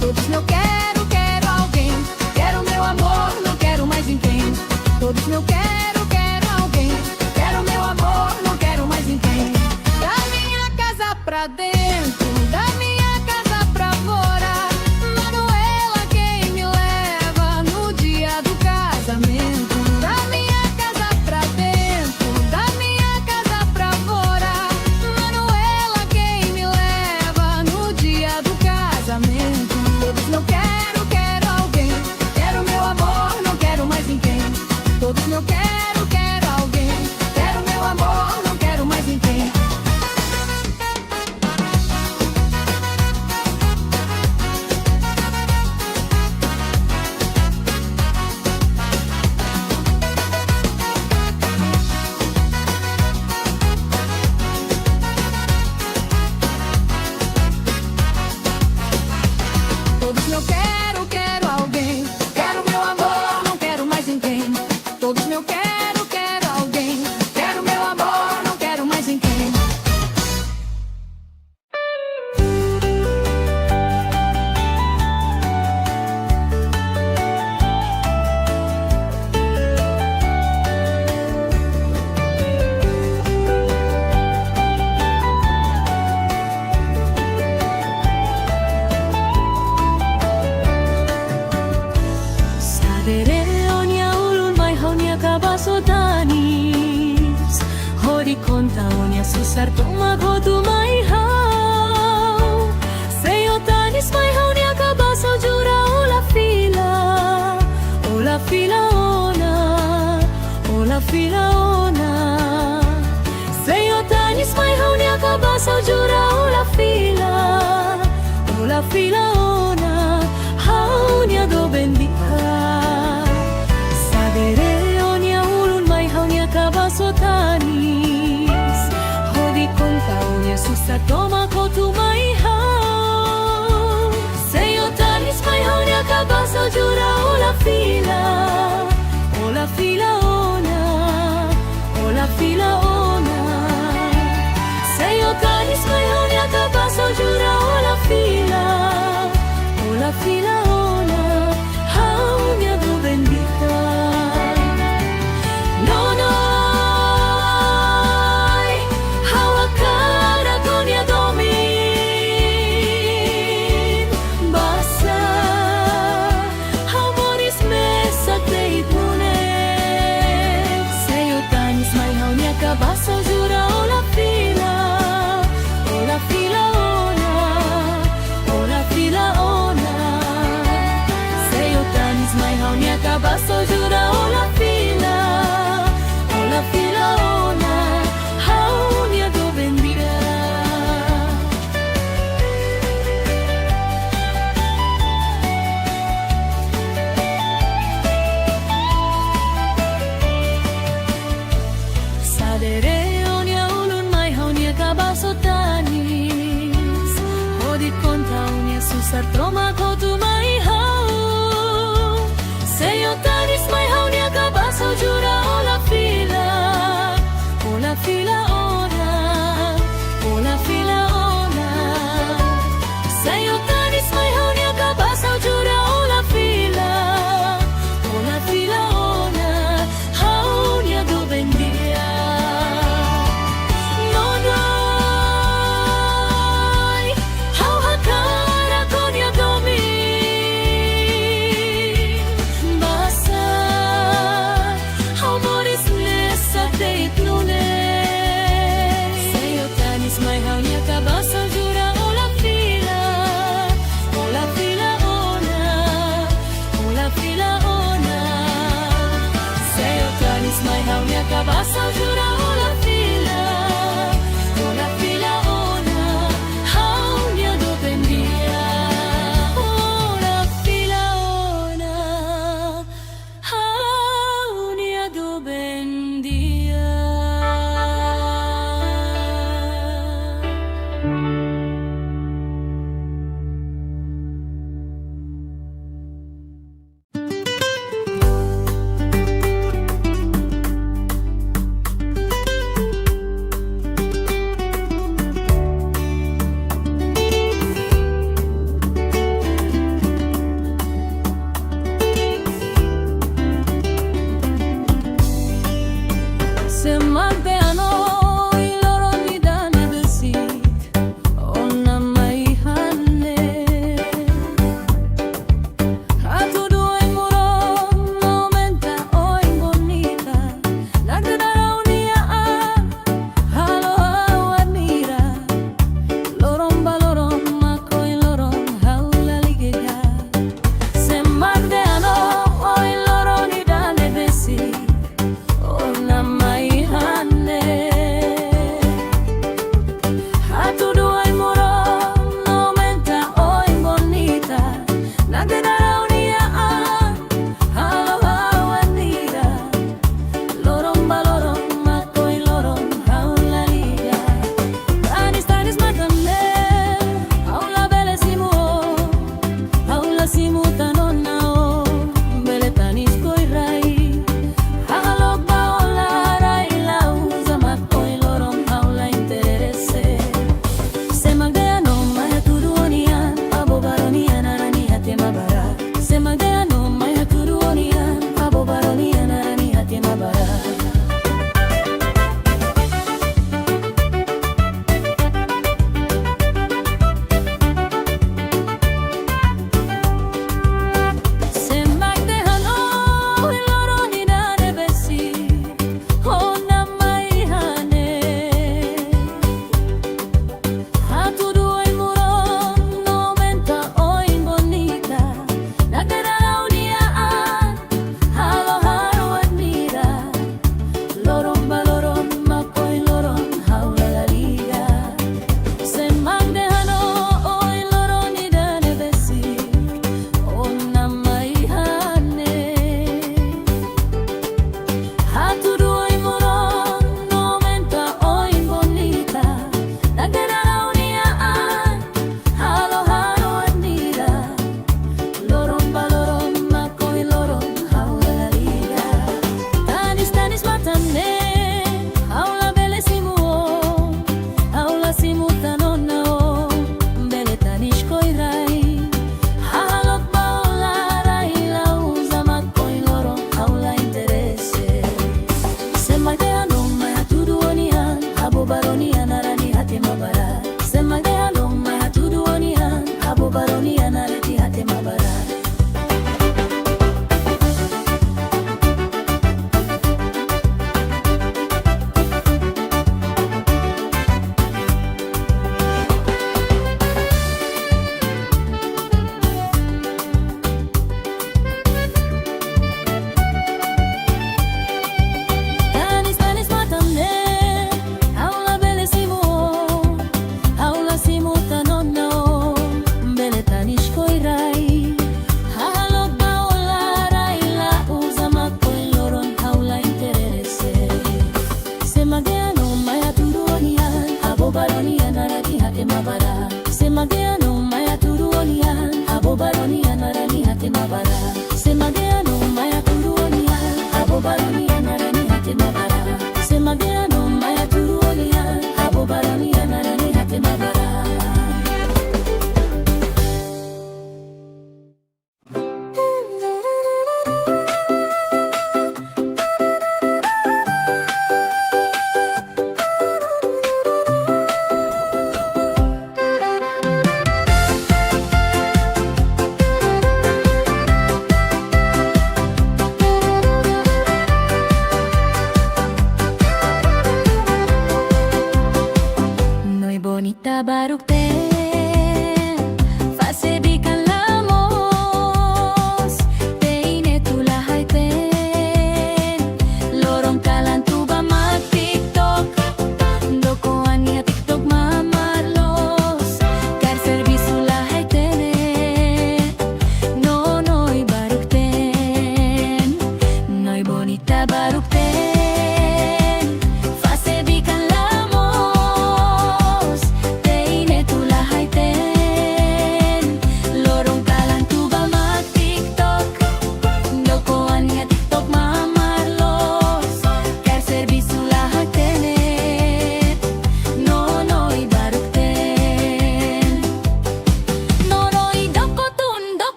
Todos meu quero, quero alguém. Quero meu amor, não quero mais ninguém. Todos meu quero, quero alguém. Quero meu amor, não quero mais ninguém. Da minha casa pra dentro, da minha casa pra fora. Manuela quem me leva no dia do casamento. Da minha casa pra dentro, da minha casa pra fora. Manuela quem me leva no dia do casamento. Todos meu quero, quero alguém. Quero meu amor, não quero mais ninguém. Todos meu quero, quero alguém. Quero meu amor, não quero mais ninguém. Todos meu quero, quero alguém. Quero meu amor, não quero mais ninguém. Todos meu quero, quero alguém. Quero meu amor, não quero mais ninguém. Sadere onia ulun mai honia kabaso tanis. Hori konta onia susar tomagotu mai hau. Seyo tanis mai honia kabaso jura ola fila. Ola fila ona, ola fila ona. Seyo tanis mai honia kabaso jura ola fila. Ola fila ona, haunia do bendita. Sadere onia ulun mai haunia kabaso tanis. Hodi konta onia susa toma kotu mai hau. Seyo tanis la fila ona, o la fila ona. Seyo tanis mayon ya kabaso jura o la fila ona. Haunya do bendita. No no, hawakara konya domin basa. Hamoris mesa teitune. Seyo tanis mayon ya kabaso jura o la fila ona, o la fila ona. Seyo tanis mai haunia kabaso jura o la fila ona. Haunia do bendiga. Sadere onia ulun mai haunia kabaso tanis. Hodit konta unia susar troma kotu mai hau. Seyo tanis mai haunia kabaso jura o la fila ona, o la fila ona. Seyo tanis mai haunia kabaso jura o la fila ona. Haunia do bendia. No no, hau hakara konya domin basa. Hau moris nessa teitnune. Seyo tanis mai haunia kabaso jura o la fila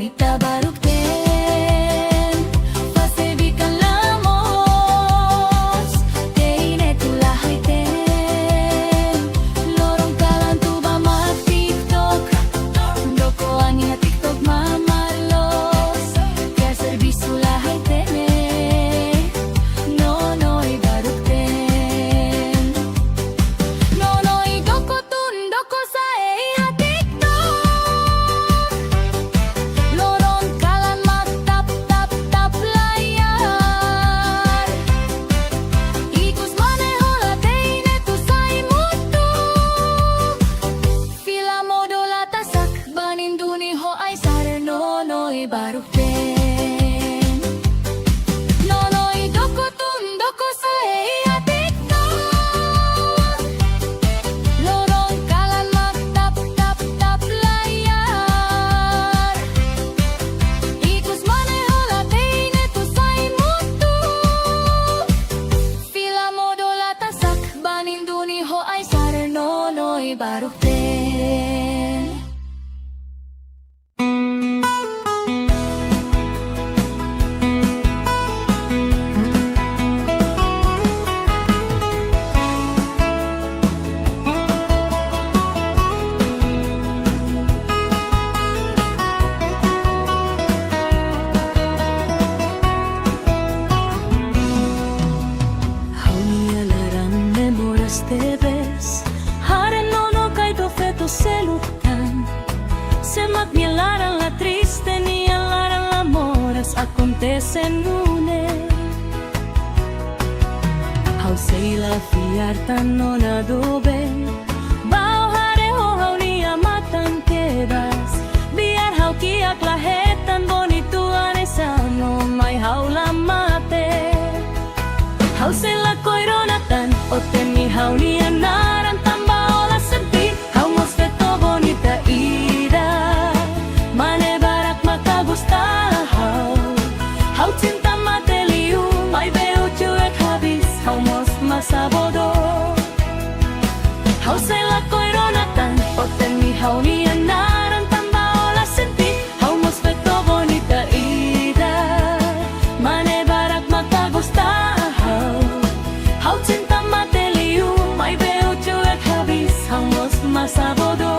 bonita barukten, pasebikan lamos, teine tulahay ten, lorong kalan tu ba mag-tiktok, doko angin na tiktok mamalos, kaya serviso lahay tene, nonoy barukten, nonoy doko tun doko sa eha tiktok, lorong kalan mag-tap tap tap layar, ikus maneho la teine tu say mutu, fila modo la tasak baninduni ho ay sare nonoy barukten, nonoy doko tun doko sa eha tiktok, lorong kalan mag-tap tap tap layar, ikus maneho la teine tu say mutu, fila modo la tasak baninduni ho ay sare nonoy barukten. Haunia larang memoras te ves, hare nono kay do feto seluktan, se magnilaran la triste ni alaran la moras acontecen une. Hau sei la fiartan non adoben, bao hare ho hau ni amatan quedas, biar hau kiak lahetan bonituan esano may hau la mate. Hau sila koironatan, o temi hau ni anaran tamba ola senti, hau mosfeto bonita ida, mane barak makagusta hau cinta mateliu, may beo cuek habis, hau mos masabodo. Hau sila koironatan, o temi hau ni anaran tamba ola senti, hau mosfeto bonita ida, mane barak makagusta hau cinta mateliu, may beo cuek habis, hau mos masabodo.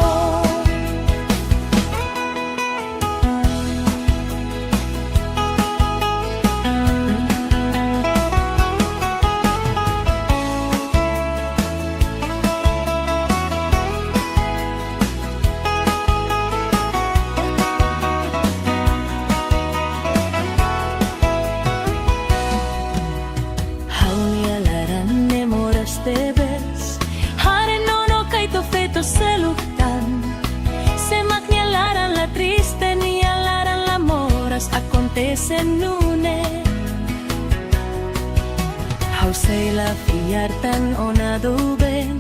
Hau ni alaran memoras te ves, hare nono kay to feto seluktan, se magnialaran la triste ni alaran la moras acontecen une. Hau sei la fiartan onaduben,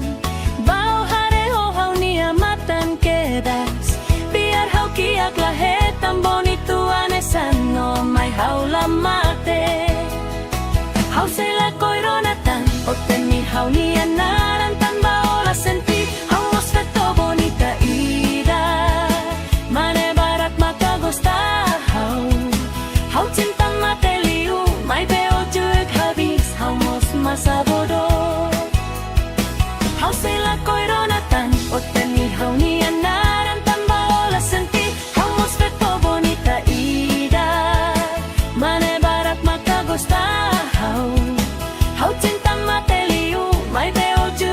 bao hare ho hau ni amatan quedas, biar hau kiak lahetan bonituan esano may hau la mate. Hau sila koironatan, o temi hau ni anaran tamba ola senti, hau mosfeto bonita ida, mane barat makagusta hau cinta mateliu, may beo cuek habis, hau mos masabodo. Hau sila koironatan, o temi hau ni anaran tamba ola senti, hau mosfeto bonita ida, mane barat makagusta hau cinta mateliu, may beo cuek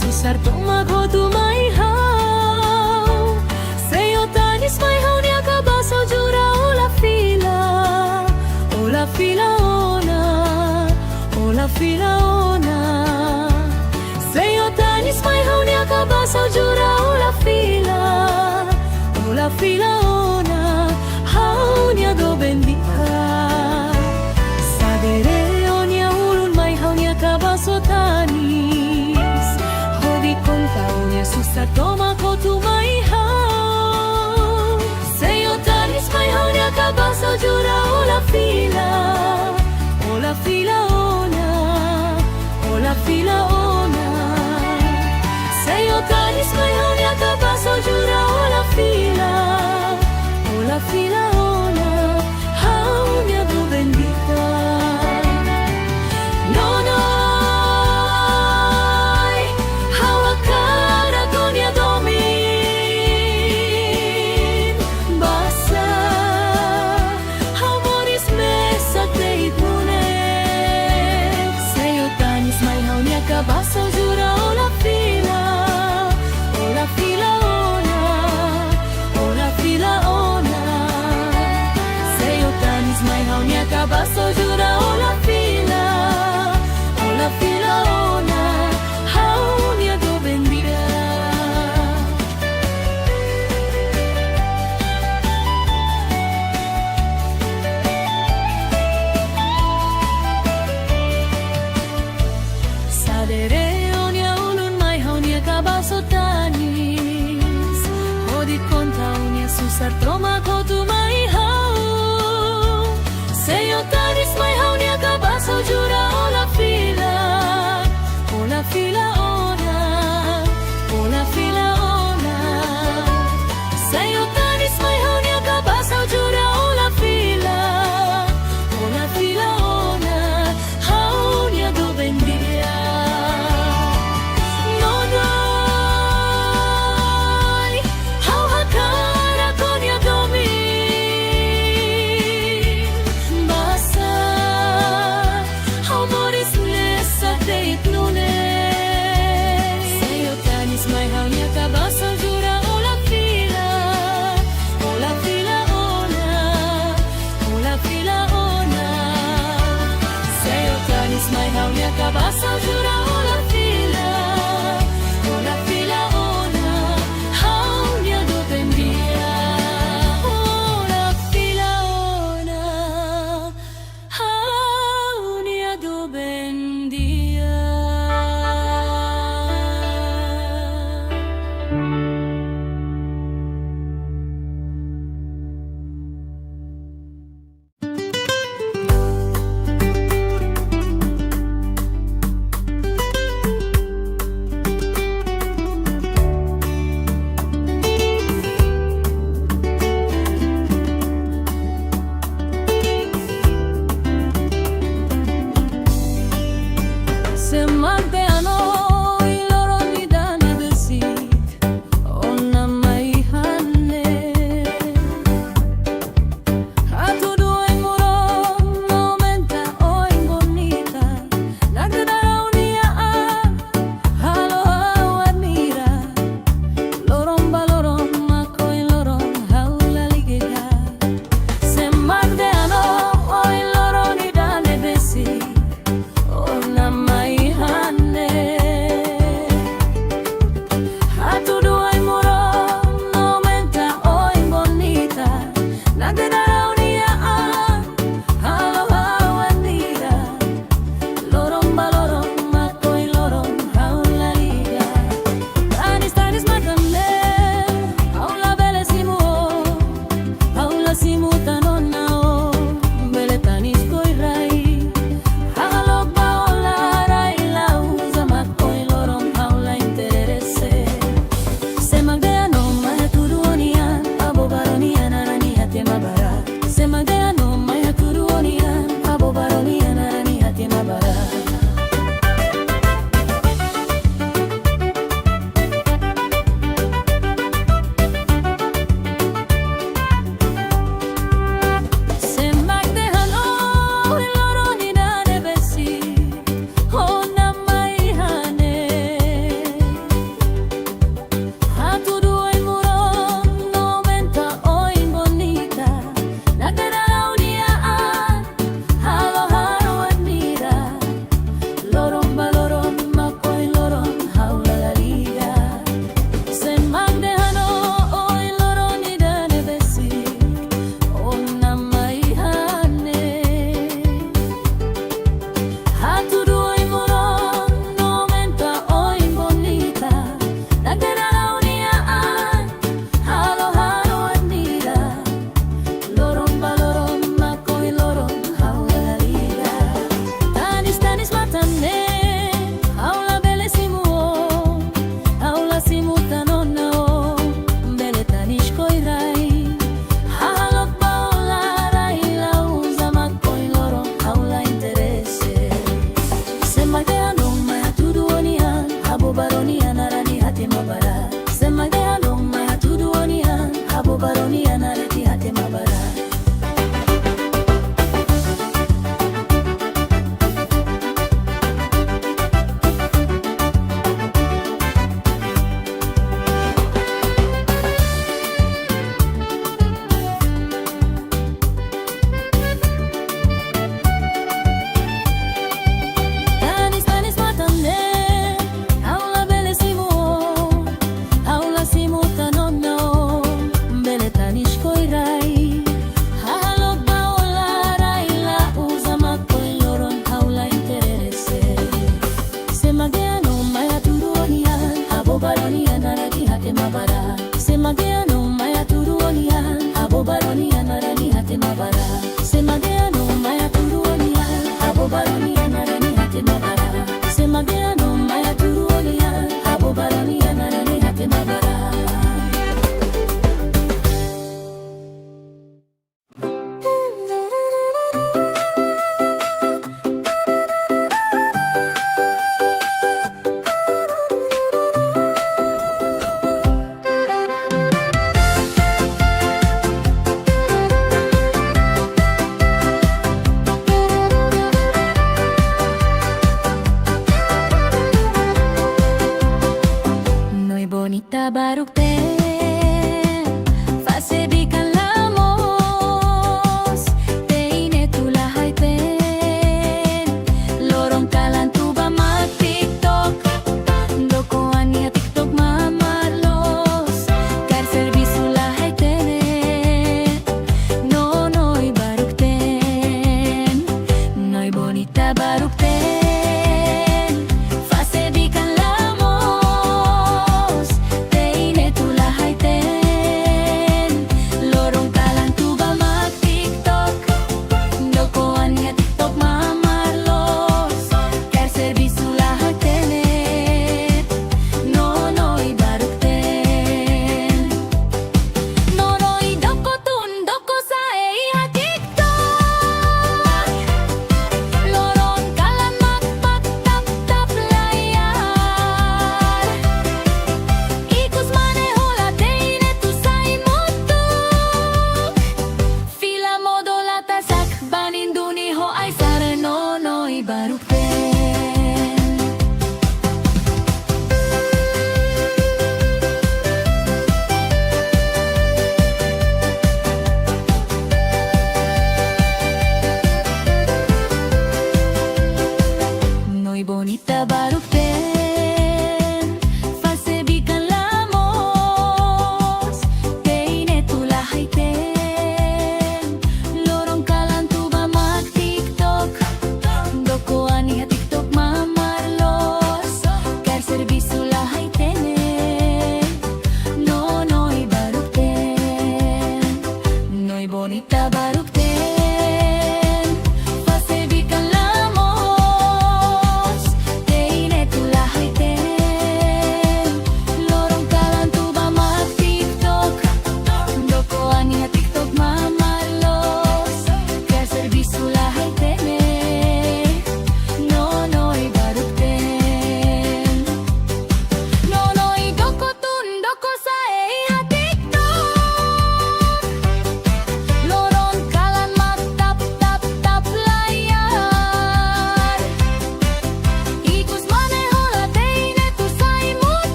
Jesus artuma godu mai hau. Seyo tanis mai hau ni akabaso jura ola fila ona, ola fila ona. Seyo tanis mai hau ni akabaso jura ola fila ona, hau ni ado bendita. Sadere onia ulun mai hau ni akabaso tanis. Hodi konta onia susar toma kotu mai hau. Seyo tanis mai hau ni akabaso jura ola fila ona, ola fila ona. Seyo tanis mai hau ni akabaso jura ola fila ona, hau ni ado bendita. Nonoi, hau akara gonia domin. Basa, hau moris mesa teit munek. Seyo tanis mai hau ni akabaso jura ola fila ona, ola fila ona. Seyo tanis mai hau ni akabaso jura ola fila ona, hau ni ado bendita. Sadere onia ulun mai hau ni akabaso tanis. Hodi konta unia susar toma kotu mai hau. Seyo tanis mai hau ni akabaso jura ola fila ona, ola fila ona. Seyo tanis mai hau ni akabaso jura ola fila ona, hau ni ado bendita. Nonoi, hau hakara konia domin. Basa, hau moris nesa teit nunek. Seyo tanis mai hau ni akabaso jura ola fila ona, ola fila ona. Seyo tanis mai hau ni akabaso jura ola fila ona, hau ni ado bendita. Ola fila ona, hau ni ado bendita.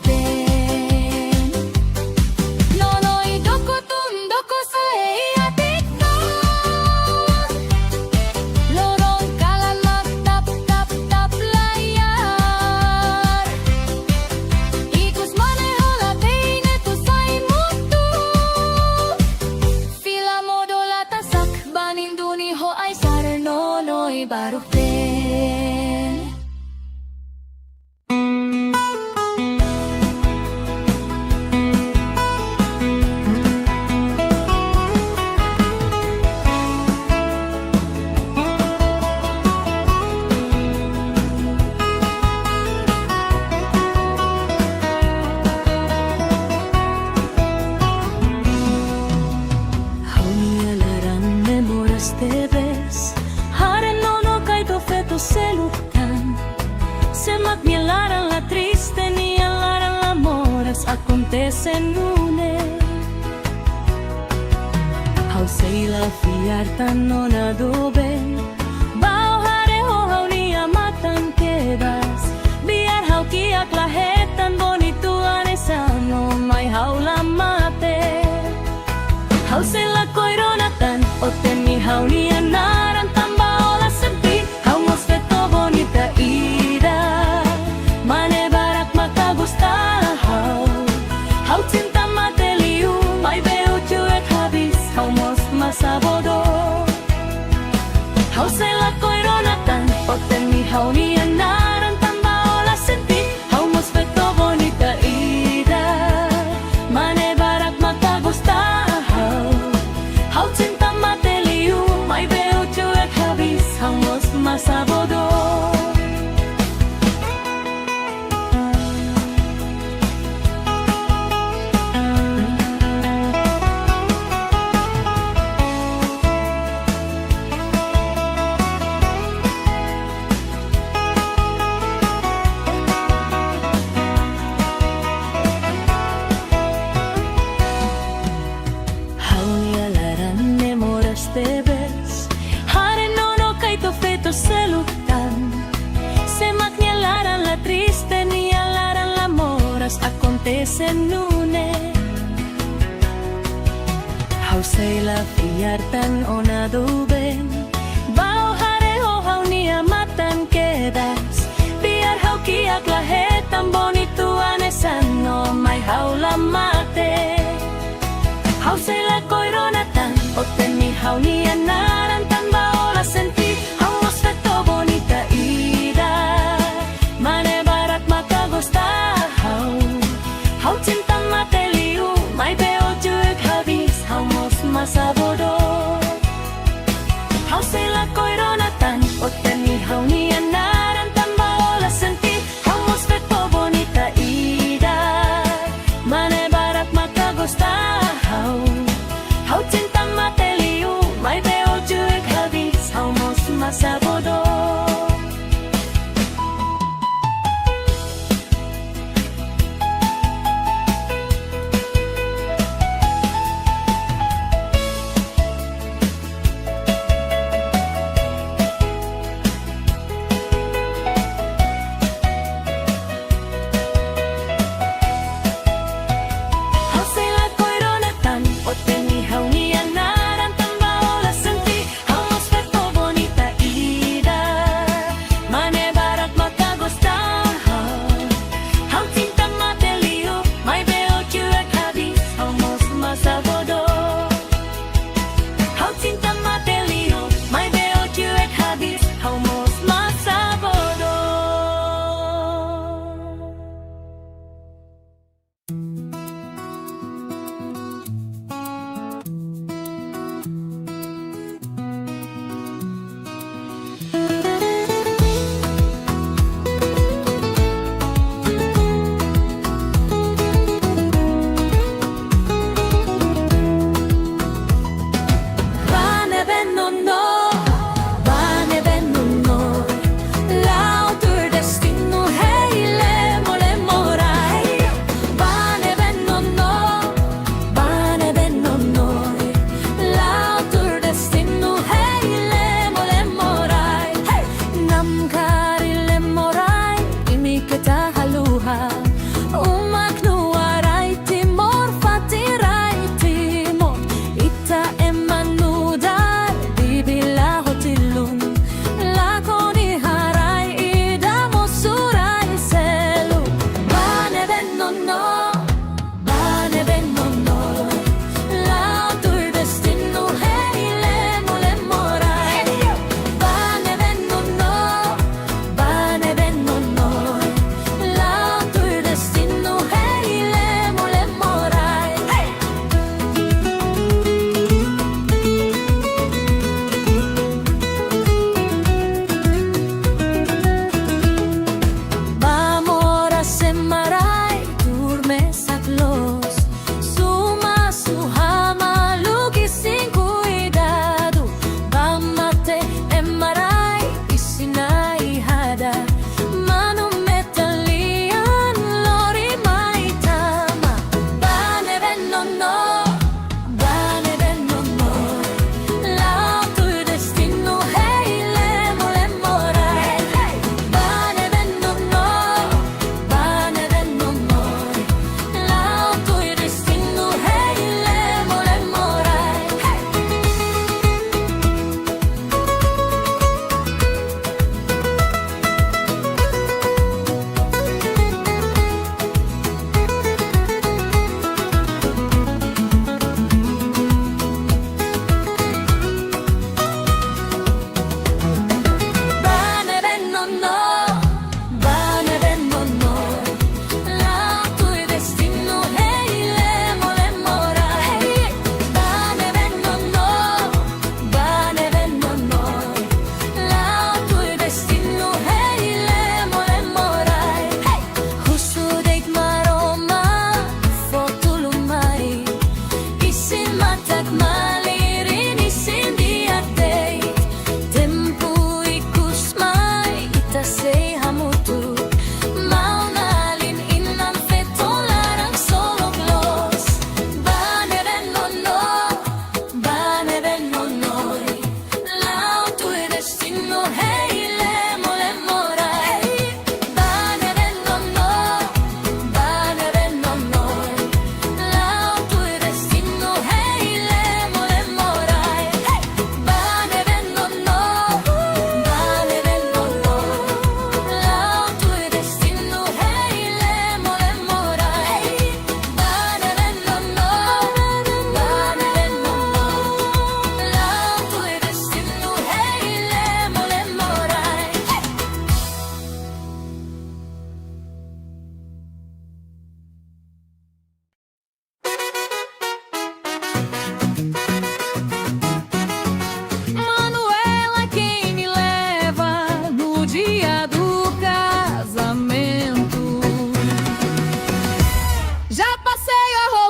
ten. Nonoy doko tun doko sa atik na. Lorong kalamak tap tap tap layar. Ikus maneho la teine tu say mutu. Fila modola tasak banin duni ho ay sar nonoy baruk ten. Debes Hare nono kay to feto selukan Se magnilaran la triste ni alaran la moras acontecen une How say la fiartan no na duben Bao hare ho how ni amatan quedas Biar how kiak lahetan bonito anesano may how la mate How say la koironatan o teni how ni anaran tamba ola sepi how mos feto bonita ida mane barak makagusta how cinta mateliu may beu chuet habis how mos masabodo how say la koironatan o teni how ni anaran tamba ola sepi how mos feto bonita ida mane barak makagusta how cinta mateliu may beu chuek habis how mos masabodo Debes Hare nono kay to feto selutan Se magnialaran la triste ni alaran la moras acontecen une How say la fiartan o na duben Bao hare ho how ni amatan quedas Biar how kiak lahetan bonito anesan no may how la mate How say la koironatan o teni how ni anaran tamba ola senti how mos feto bonita ida mane barat makagusta how cinta mateliu may beo chuek habis how mos masabodo how say la koironatan o teni how ni anaran tamba ola senti how mos feto bonita ida mane barat makagusta how cinta mateliu may beo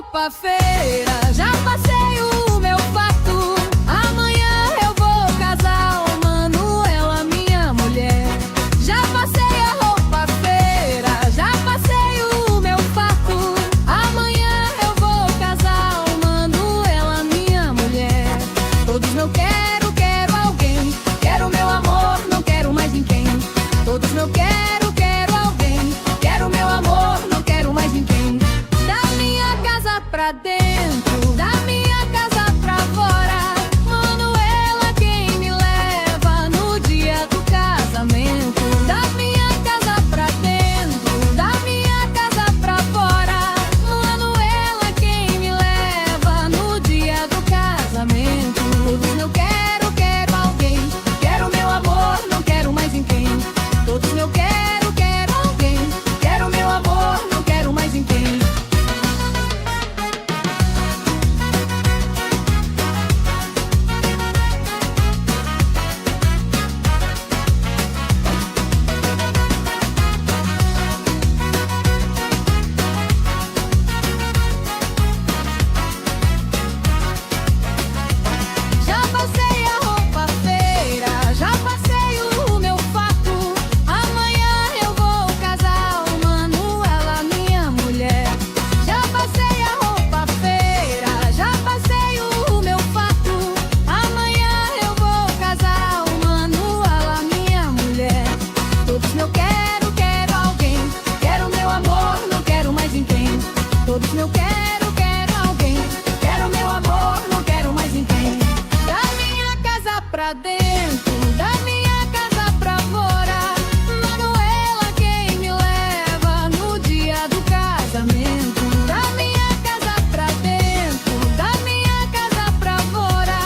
roupa feira, já passei o meu fato. Amanhã eu vou casar, ô Manuela, minha mulher. Já passei a roupa feira, já passei o meu fato. Amanhã eu vou casar, ô Manuela, minha mulher. Todos meu quero, quero alguém. Quero meu amor, não quero mais ninguém. Todos meu quero, quero alguém. Quero meu amor, não quero mais ninguém. Da minha casa pra dentro, da minha casa pra fora. Manuela, quem me leva no dia do casamento. Da minha casa pra dentro, da minha casa pra fora. Manuela, quem me leva no dia do casamento. Todos meu quero, quero alguém. Quero meu amor, não quero mais ninguém. Todos meu quero, quero alguém. Quero meu amor, não quero mais ninguém. Já passei a roupa feira, já passei o meu fato. Amanhã eu vou casar, ô Manuela, minha mulher. Já passei a roupa feira, já passei o meu fato. Amanhã eu vou casar, ô Manuela, minha mulher. Todos meu quero, quero alguém. Quero meu amor, não quero mais ninguém. Todos meu quero, quero alguém. Quero meu amor, não quero mais ninguém. Da minha casa pra dentro, da minha casa pra fora. Manuela, quem me leva no dia do casamento. Da minha casa pra dentro, da minha casa pra fora.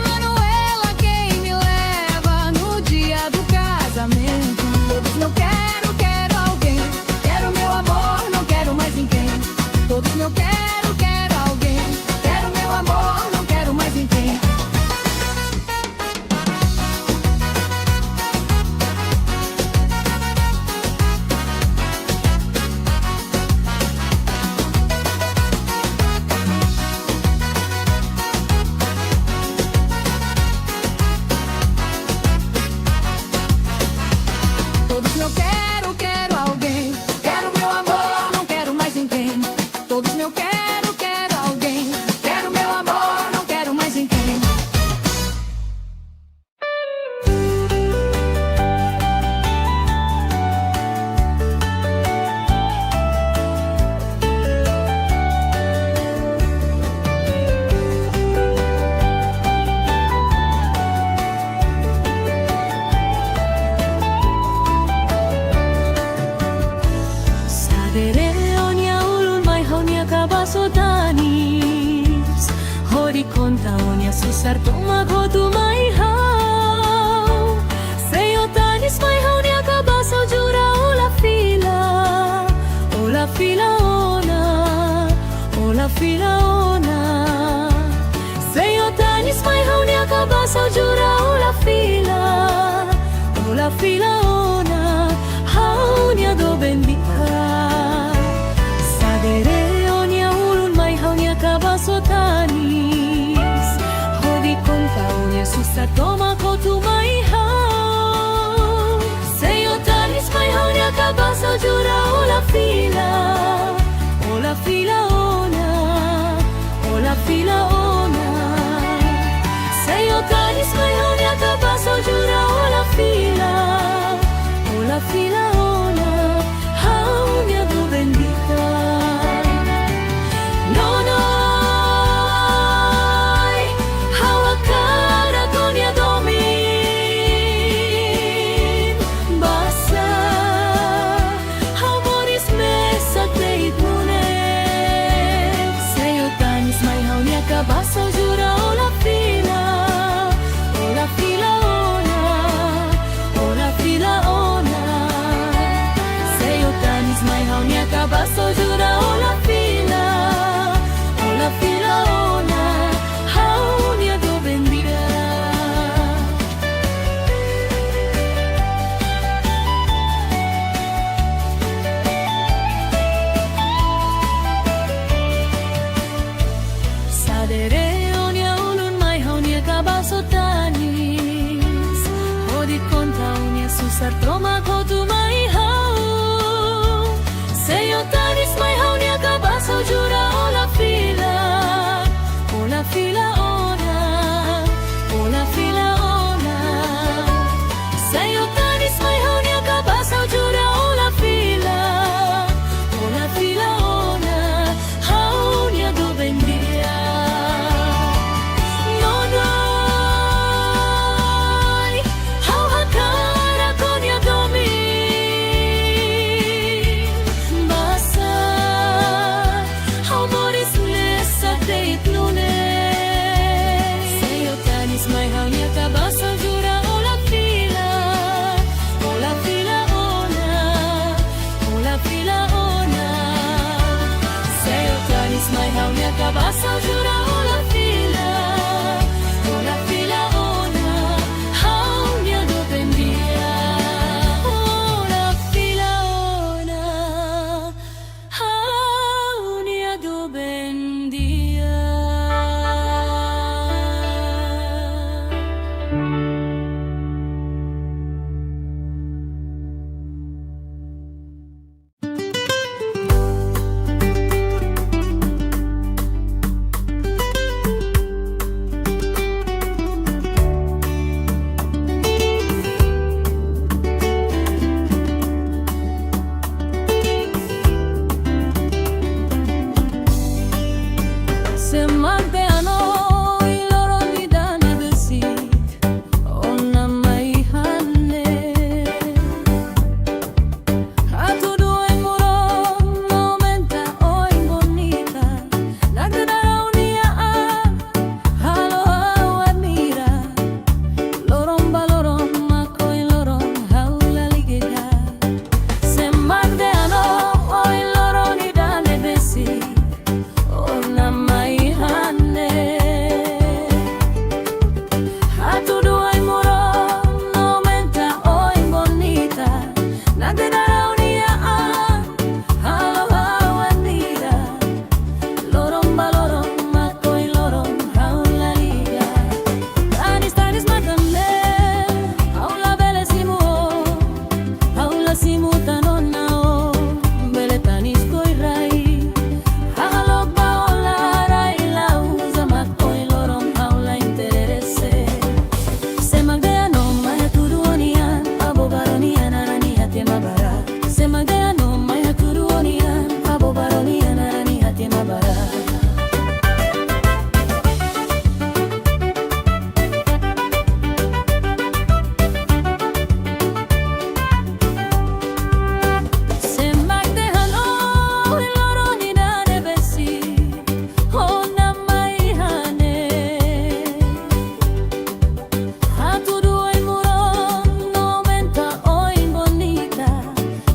Manuela, quem me leva no dia do casamento. Todos meu quero, quero alguém. Quero meu amor, não quero mais ninguém. Todos meu quero, quero alguém. Quero meu amor, não quero mais ninguém. Todos meu quero, quero alguém. Quero meu amor, não quero mais ninguém. Todos meu quero, quero alguém. Quero meu amor, não quero mais ninguém. Sadere onia ulun mai honia kabasodanis. Hori konta onia susar toma godu mai hau. Seyotanis mai honia kabaso jura ola fila. Ola fila ona, ola fila ona. Seyotanis mai honia kabaso jura ola fila. Ola fila ona, haunia do bendita. Sadere onia ulun mai haunia kabasotanis. Hodi konta onia susa toma kotu mai hau. Seyotanis mai haunia kabaso jura ola fila. Ola fila ona, ola fila ona. Seyotanis mai haunia kabaso jura ola fila. Ola fila ona, haunia do bendita. Nonoi, hawa cara donia domin. Basa, hamoris mesa teit mune. Seyotanis mai haunia kabaso acabação jura la fila ona haunia do bendia la fila ona haunia do bendia. Se magdeano i loro nidane besi ona mai hanne a tu due muro momenta oi bonita nagdara unia halo admira loromba loromma coi lorom haula ligega se magdeano oi loro nidane besi ona mai hanne a tu due muro momenta oi bonita nagdara unia halo admira loromba loromma coi lorom haula liga tanis tanis matane haula bele simu haula simu tanonna bele tanis coi rai hagalog baola rai lau zama coi lorom haula interesse se magdeano mai turuonia abo baronia narani hati mabara se magdeano mai turuonia abo baronia narani hati mabara. Se magdeano i loro nidane besi ona mai hane a tu due muro momenta oi bonita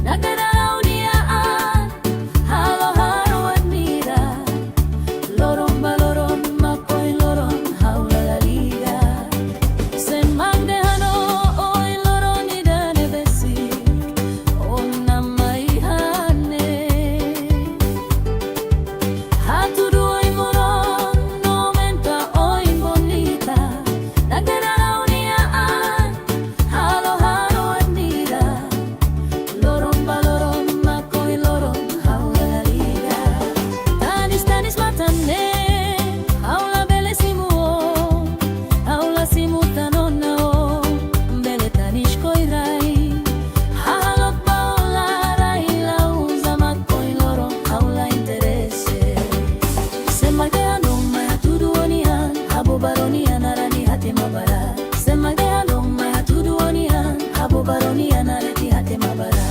nagdara unia halo halo admira loromba loromma coi lorom haula la liga se magdeano i loro nidane besi ona mai hane a tu due muro momenta oi bonita nagdara unia halo halo admira loromba loromma coi lorom haula la liga tanis tanis matane haula bele simu haula simu tanonna bele tanis coi rai halok baola rai lau zama coi lorom haula interesse se magdeano mai turuonia abo baronia narani hati mabara se magdeano mai turuonia abo baronia narani hati mabara.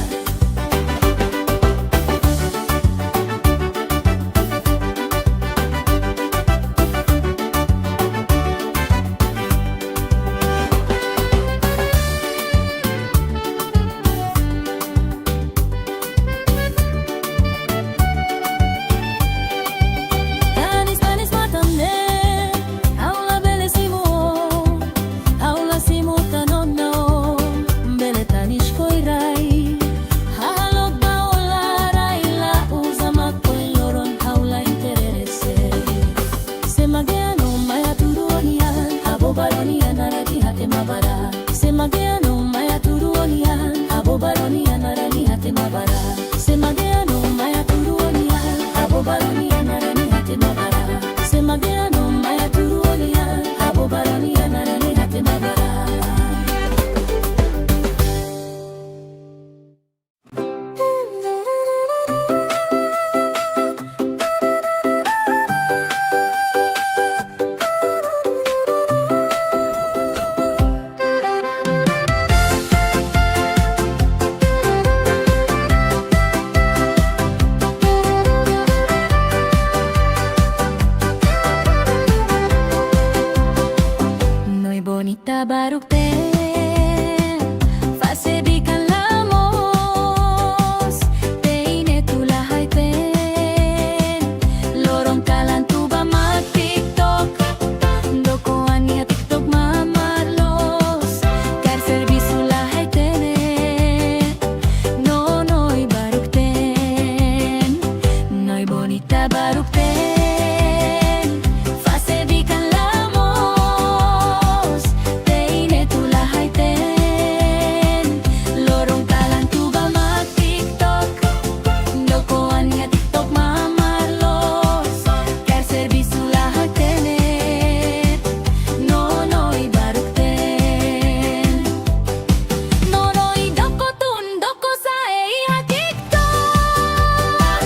Tanis tanis matane haula bele simu haula simu tanonna bele tanis coi rai halok baola rai la uzama coi loron haula interesse se magdeano mai turuonia abo baronia narani hati mabara se magdeano mai turuonia abo baronia narani hati mabara se magdeano mai turuonia abo baronia narani hati mabara se magdeano mai turuonia abo baronia narani hati mabara. Talan tu barukten Fasebikan lamos Teine tulahay ten Lorong kalan tuba mag-tiktok Dokoan nga tiktok mamarlos Ker servisu lahat tenet Nonoy barukten Nonoy doko tun doko sa eiha tiktok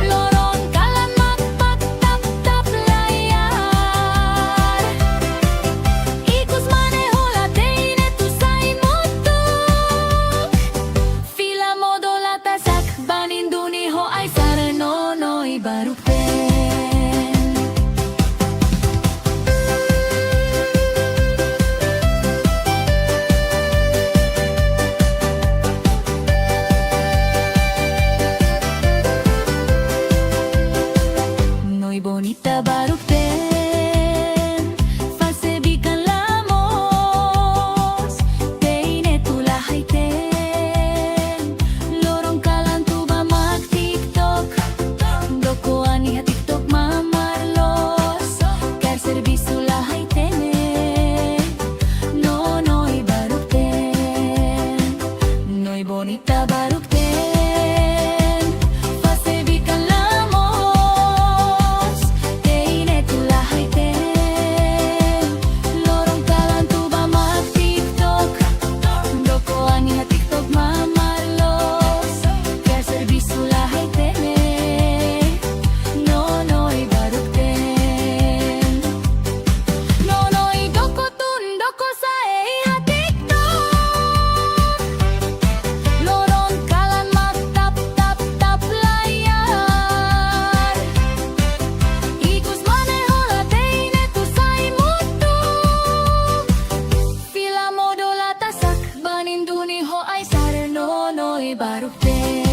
Lorong kalan magpagtap-tap layar Ikus maneho la teine tu say mutuk Fila modo la tasak baninduni ho ay sara nonoy barukten Noy bonita barukten Fasebikan lamos Teine tulahay ten Lorong kalan tuba mag-tiktok Dokoan iha tiktok mamarlos Ker servisu lahay tene Nonoy barukten Noy bonita barukten Fasebikan lamos Teine tulahay ten Lorong kalan tuba mag-tiktok Dokoan iha tiktok mamarlos Ker servisu lahay tene Nonoy barukten Nonoy doko tun doko sa eiha tiktok Lorong kalan magtap-tap-tap layar Ikus maneho la teine tu say mutuk Fila modo la tasak baninduni ho ay sara nonoy barukten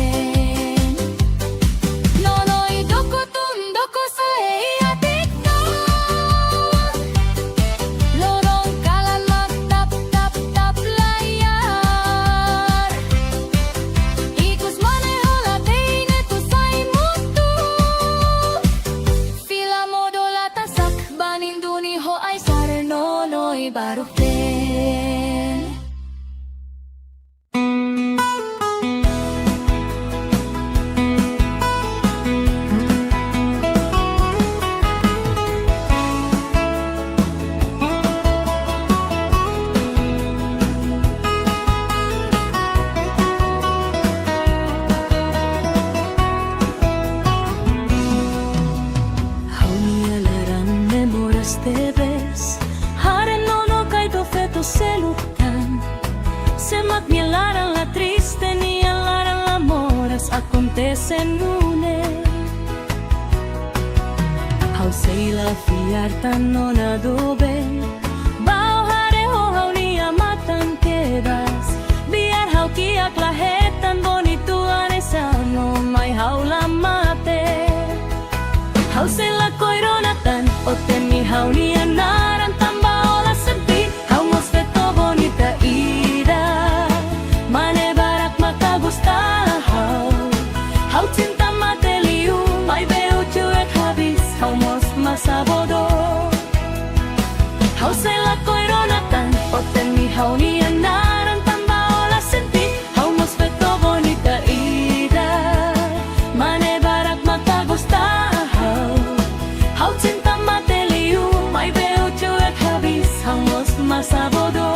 Nonoy doko tun doko sa eiha tiktok Lorong kalan magtap-tap-tap layar Ikus maneho la teine tu say mutuk Fila modo la tasak baninduni ho ay sara nonoy barukten Haunialaran memoras te ves Haren nono kay do feto seluktan Semak nialaran la triste nialaran la moras Acontecen une Hausay la fiartan no naduben Bao hare ho haunia matan quedas Biar hau kiak lahetan bonituan esano May haula mate Hausay la koironatan O temi haunia naran tamba ola sepi Haumos feto bonita ida Mane barak makagusta Hau cinta mateliu May beu cuek habis Haumos masabodo Hausay la koironatan O temi haunia naran tamba ola sepi Haumos feto bonita ida Mane barak makagusta Hau cinta mateliu May beu cuek habis Haumos masabodo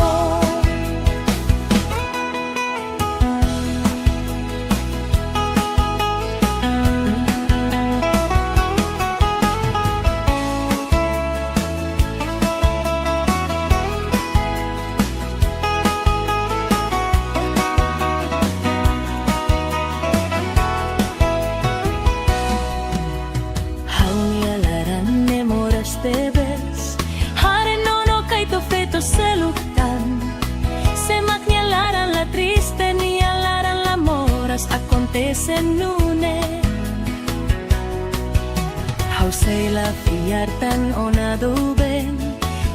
Haunialaran memoras te ves Haren nono kay to feto seluktan Semak nialaran la triste nialaran la moras Acontecen une Hausay la fiartan o naduben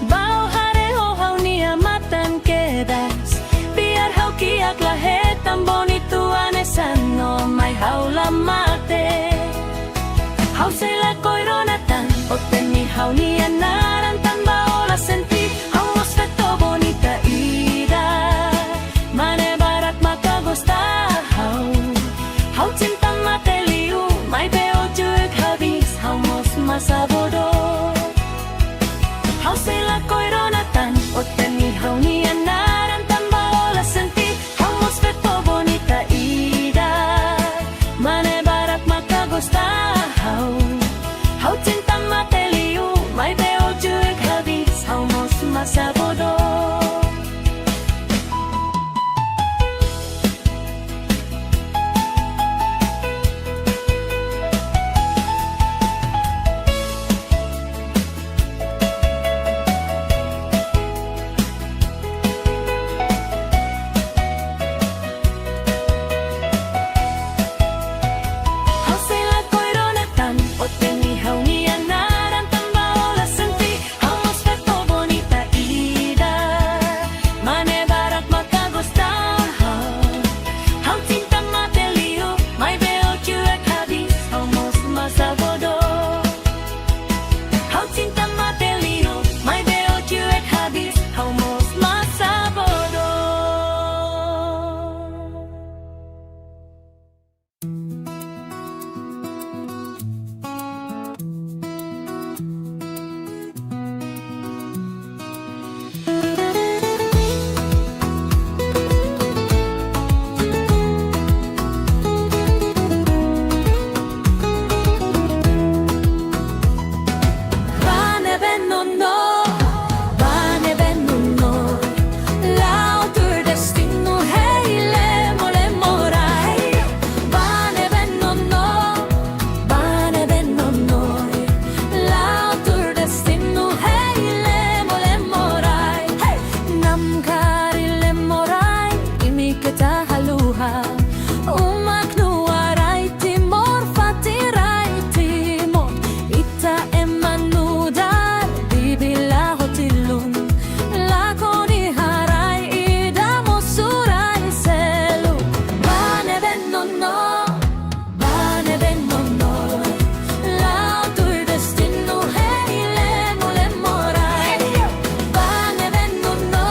Bao hare ho haunia matan quedas Biar hau kiak lahetan bonituan esano May haula mate Hausella koironatan, otteni haunia narantan baola senti. Haumos veto bonita ida, mane barat maka gosta hau. Hau cinta mate liu, mai beo juk habis, haumos masa bodoh. Hausella koironatan, otteni haunia narantan baola senti. Haumos veto bonita ida, mane barat maka gosta hau. Hau cinta mate liu, mai beo juk habis, haumos masa bodoh. Hausella koironatan, otteni haunia narantan baola senti. Haumos veto bonita ida, mane barat maka gosta hau. Hau cinta mate liu, mai beo juk habis, haumos masa bodoh. Hau cinta mate liu, mai beo juk habis, haumos masa bodoh. Bane bennono, bane bennono, l'autur destino hei lemo lemorai. Bane bennono, l'autur destino hei lemo lemorai. Namkari lemorai, imi kita haluha. Umaknuarai timor, fatirai timor. Ita emanudar, bibila hotilun. Lakoni harai, ida mosurai selu. Bane bennono, l'autur destino hei lemo lemorai. Bane bennono,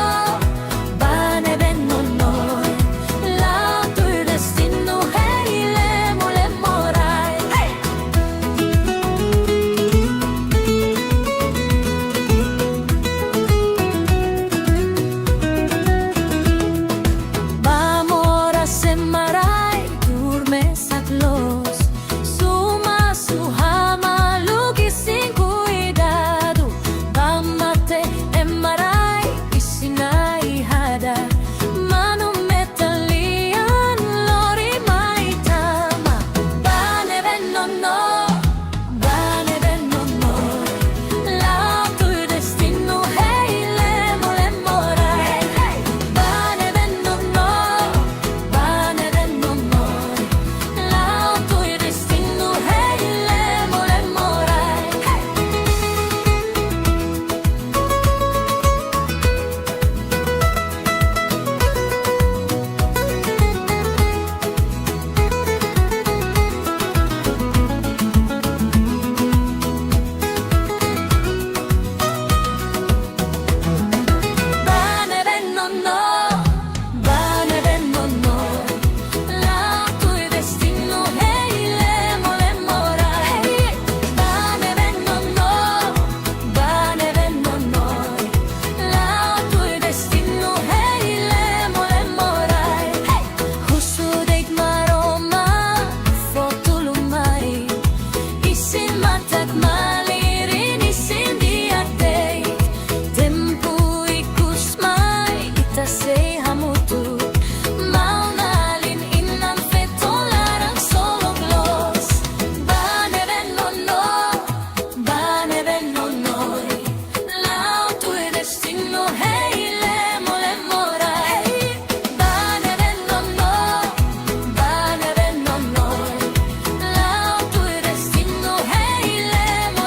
l'autur destino hei lemo lemorai. Bamora semarai, turmes atlos. Suma suhama, lugis sin cuidado. Bamate emarai, isinai hada. Manu metalian, lori mai tama. Bane bennono, l'autur destino hei lemo lemorai. Bane bennono, l'autur destino hei lemo lemorai. Bane bennono, l'autur destino hei lemo lemorai. Bane bennono, l'autur destino hei lemo lemorai. Husudeit maroma, fotulumai. Isin matag malirin, isin diatei. Tempu ikusmai, itasei hamutu. Maunalin inan fetolarang sologlos. Bane bennono, l'autur destino hei lemo lemorai. Bane bennono, l'autur destino hei lemo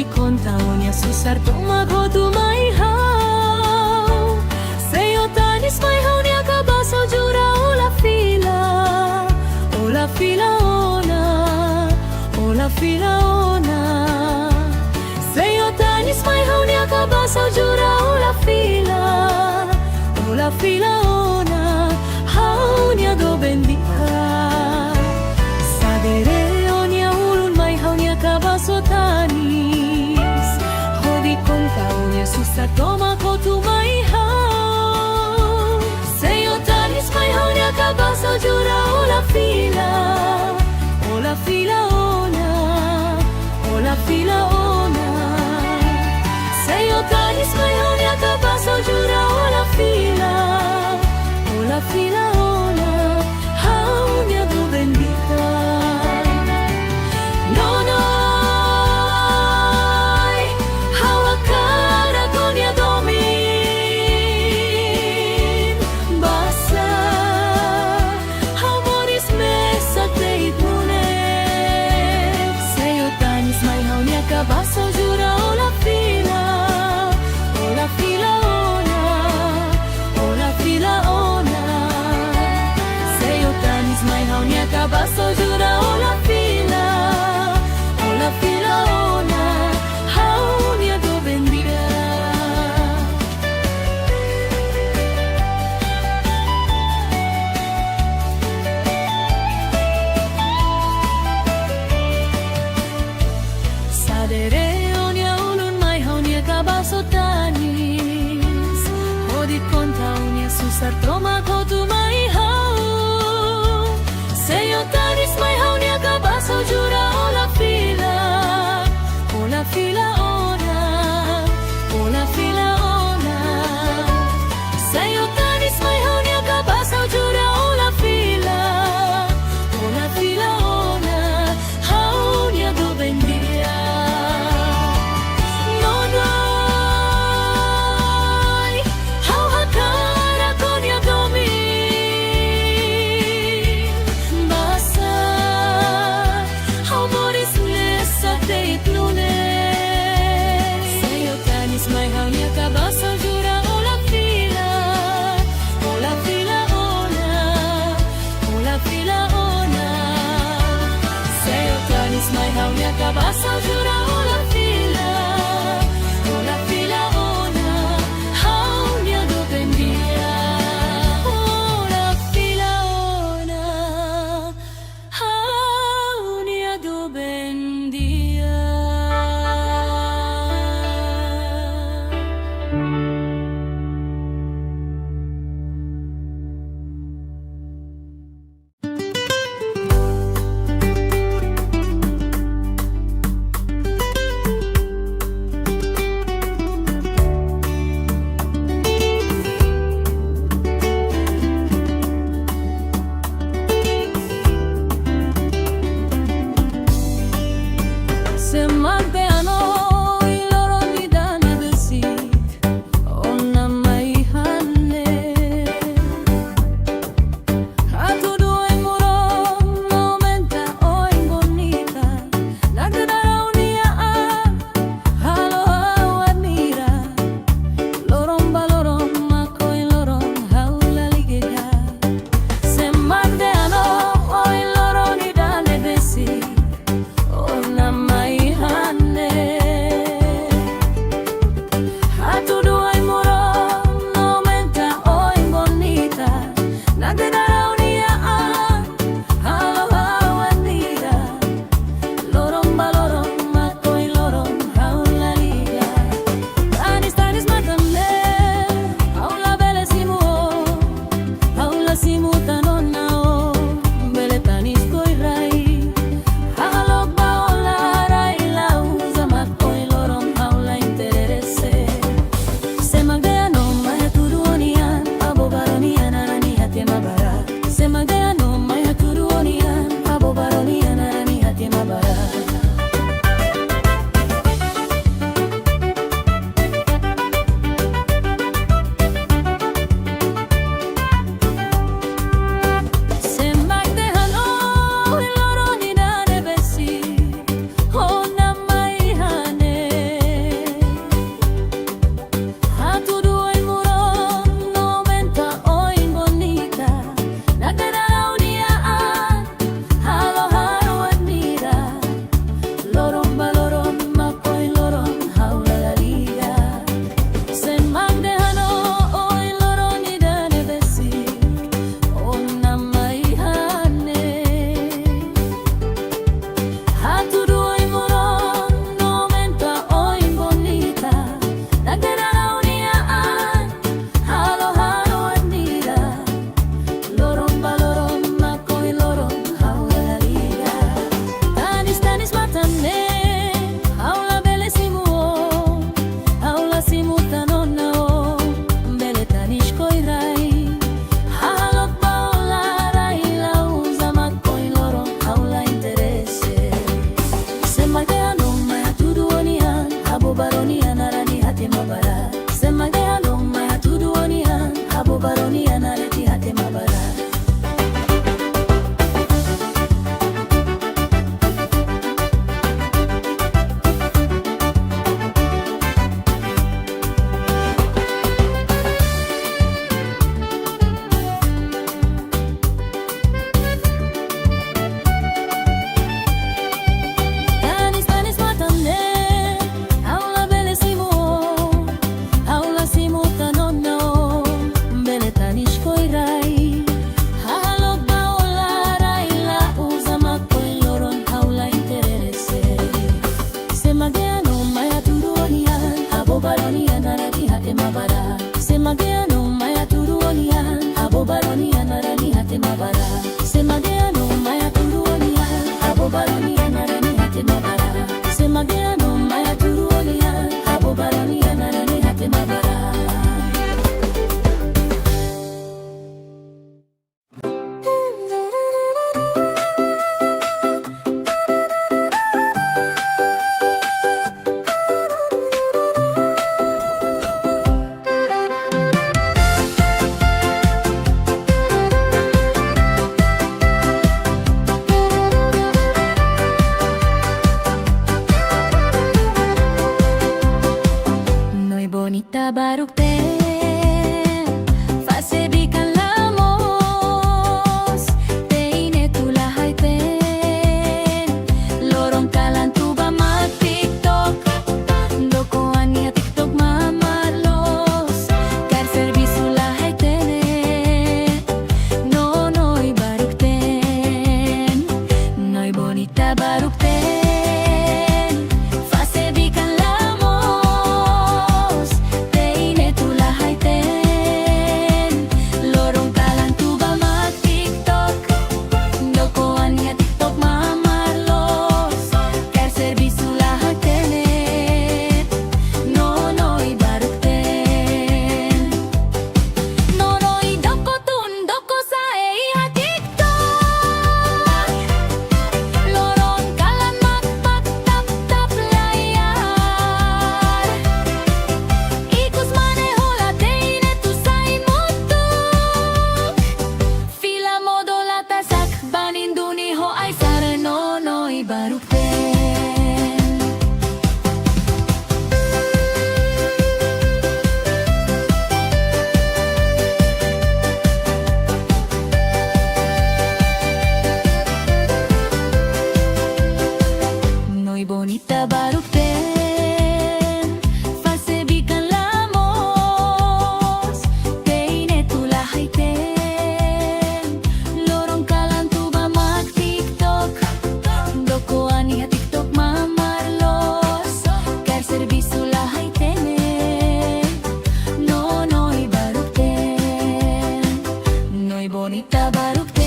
Hodi kontaonia susar tumagodu mai hau. Seyo tanis mai hau nia kabaso jura ola fila ona, ola fila ona. Seyo tanis mai hau nia kabaso jura ola fila ona. Hau nia do bendita. Sadere onia ulun mai hau nia kabaso tanis. Hodi kontaonia susar toma kotu mai hau. Seyo tanis mai hau nia kabaso jura ola fila ona, ola fila ona. Seyo tanis mai hau nia kabaso jura ola fila ona. Hau nia do bendita. Nonoi, hau akara konia domin. Basa, hau moris mesa teit munet. Seyo tanis mai hau nia kabaso jura ola fila ona, ola fila ona. Seyo tanis mai hau nia kabaso jura ola fila ona. Hau nia do bendita. Sadere onia ulun mai hau nia kabaso tanis. Hodi kontaonia susar toma kotu mai hau. Seyo tanis mai hau nia kabaso jura ola fila ona, ola fila ona. Seyo tanis mai hau nia kabaso jura ola fila ona. Hau nia do bendita. Nonoi, hau hakara konia domin. Basa, hau moris nesa teit nunet. Seyo tanis mai hau nia kabaso jura ola fila ona, ola fila ona. Seyo tanis mai hau nia kabaso jura ola fila ona. Hau nia do bendita. Ola fila ona. Hau nia do bendita. baronia narani hate mabara Semagea no maya tuduonia Habo baronia nareti hate mabara Semagea no maya tuduonia Abo baronia narani hate mabara Semagea no maya tuduonia Abo baronia narani hate mabara Semagea no maya tuduonia Abo baronia narani hate mabara Bonita barukten, fasebikan lamos, teine tulahaiten, lorong kalan tuba mag TikTok, dokoan niya TikTok mamarlos, kar servisu lahaitene, noy barukten, noy bonita barukten, fasebikan bonita barukten, fasebikan lamos, teine tulahaiten, lorong kalan tuba mag TikTok, dokoan niya TikTok mamarlos, kar servisu lahaitene, noy barukten, noy bonita barukten.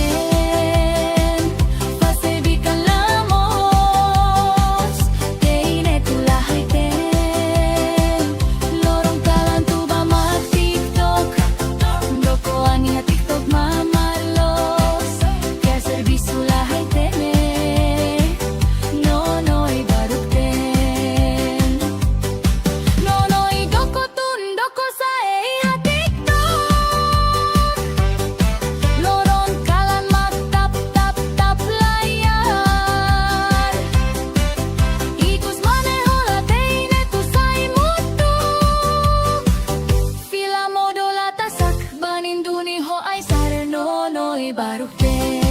Barukten,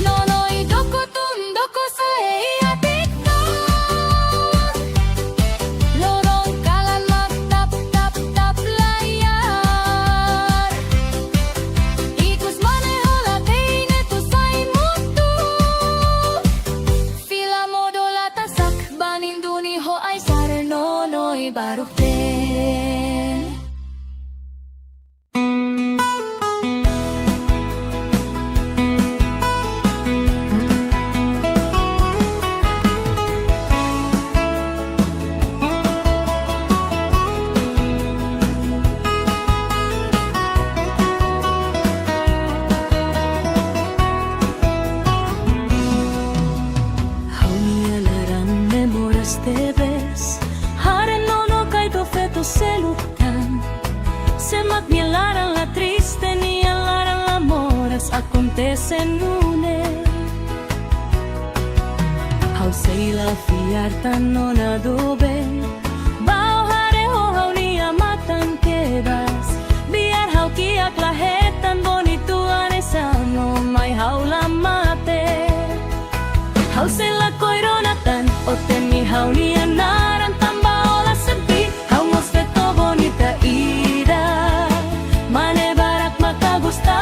noy doko tun doko sa TikTok, lorong kalan mag tap layar, ikus maneho la teine tu say mutu, fila modo la tasak banin duni ho ay sare noy barukten. Memora este ves. Hare no kay to feto selukan. Se magnilaran la triste ni alaran la moras acontecen une. How say la fiartan no nadoben. Bao hare ho ni amatan quedas. Biar how kiak lahetan bonituan esano may haula mate. How say la koironatan o temi how ni anaran tambaola sepi. How mos feto bonita ida. Mane barak makagusta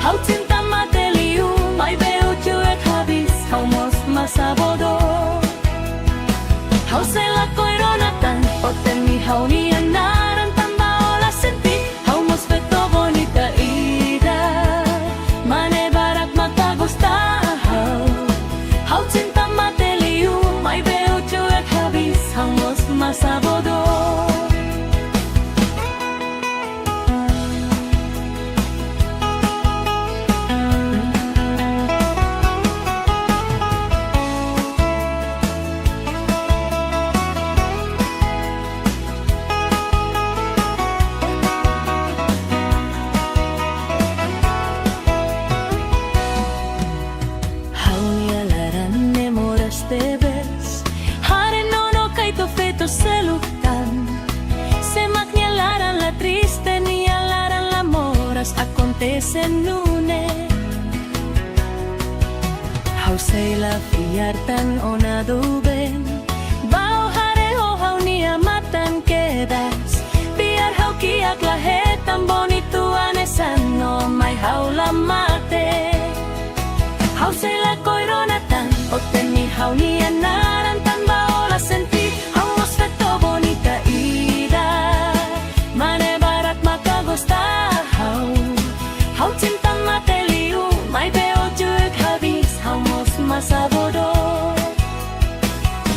how cinta mateliu may beo chuek habis. How mos masabodo. How say la koironatan o temi how ni anaran tambaola sepi. How mos feto bonita ida. Mane barak makagusta how cinta mateliu may beo chuek habis. How mos masabodo. Te ves, hare no kay to feto selukan. Se magnialaran la triste ni alaran la moras acontecen une. How say la fiartan o naduben. Bao hare ho how ni amatan quedas. Biar how kiak lahetan bonituan esano may haula mate. How say la koironatan o teni how ni anaran tambaola senti. How mos feto bonita ida. Mane barat makagusta how cinta mateliu may beo chuek habis. How mos masabodo.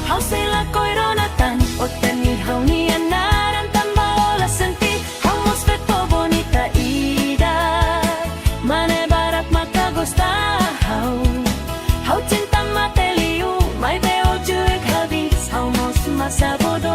How say la koironatan o teni how ni anaran tambaola senti. How mos feto bonita ida. Mane barat makagusta how cinta mateliu may beo chuek habis. How mos masabodo.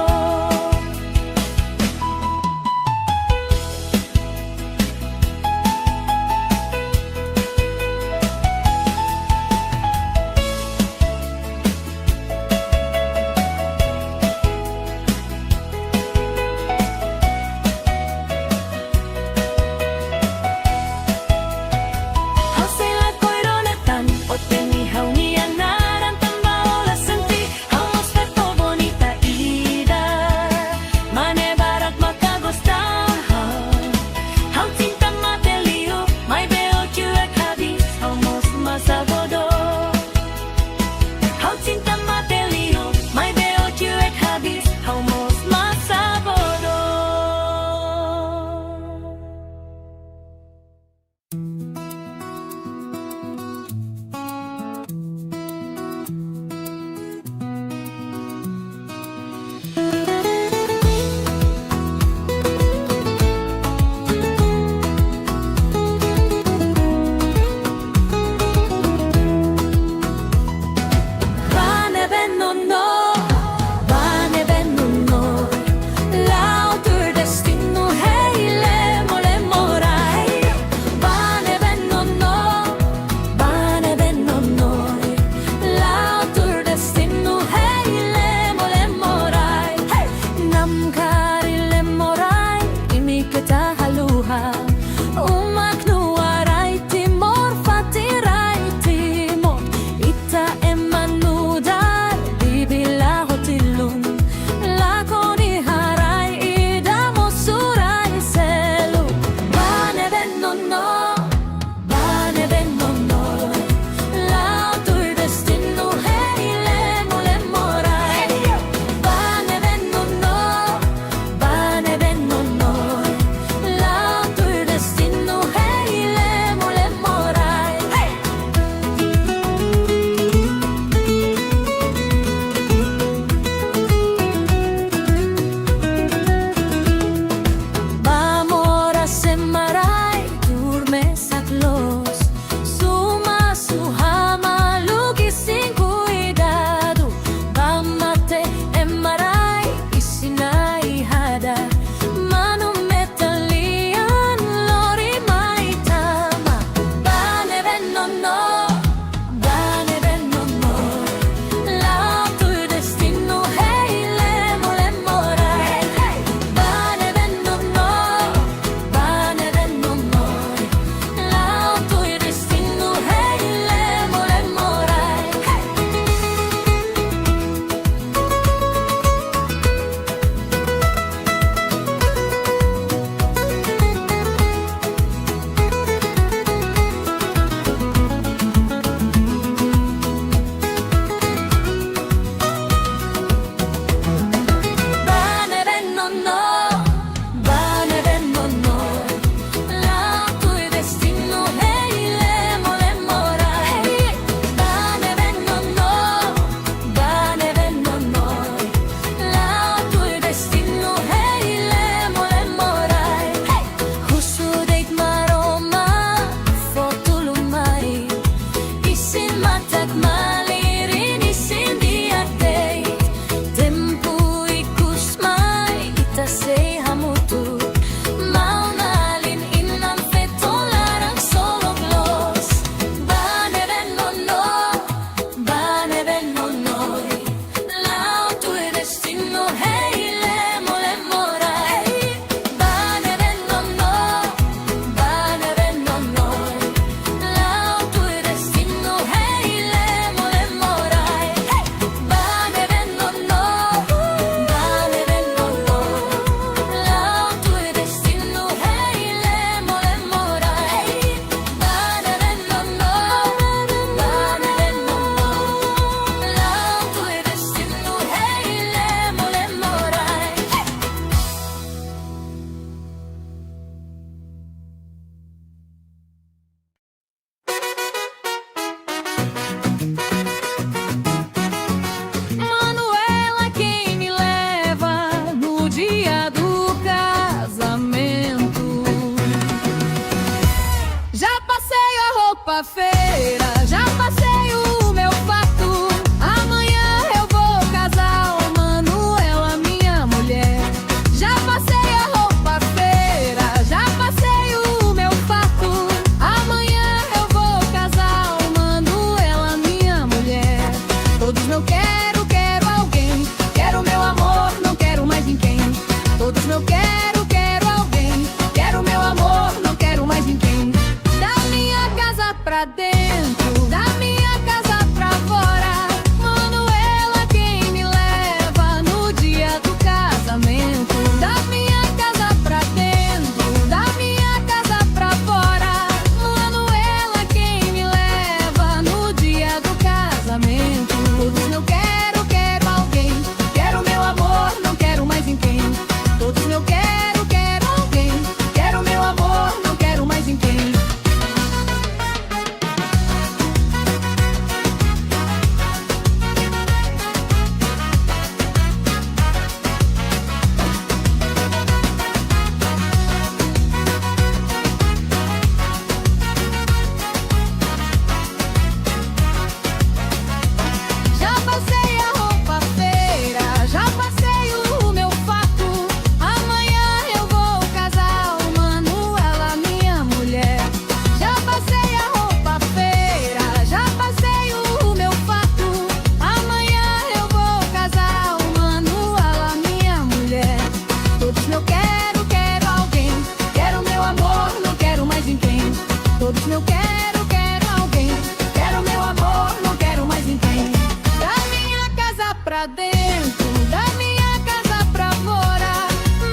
dentro da minha casa pra fora.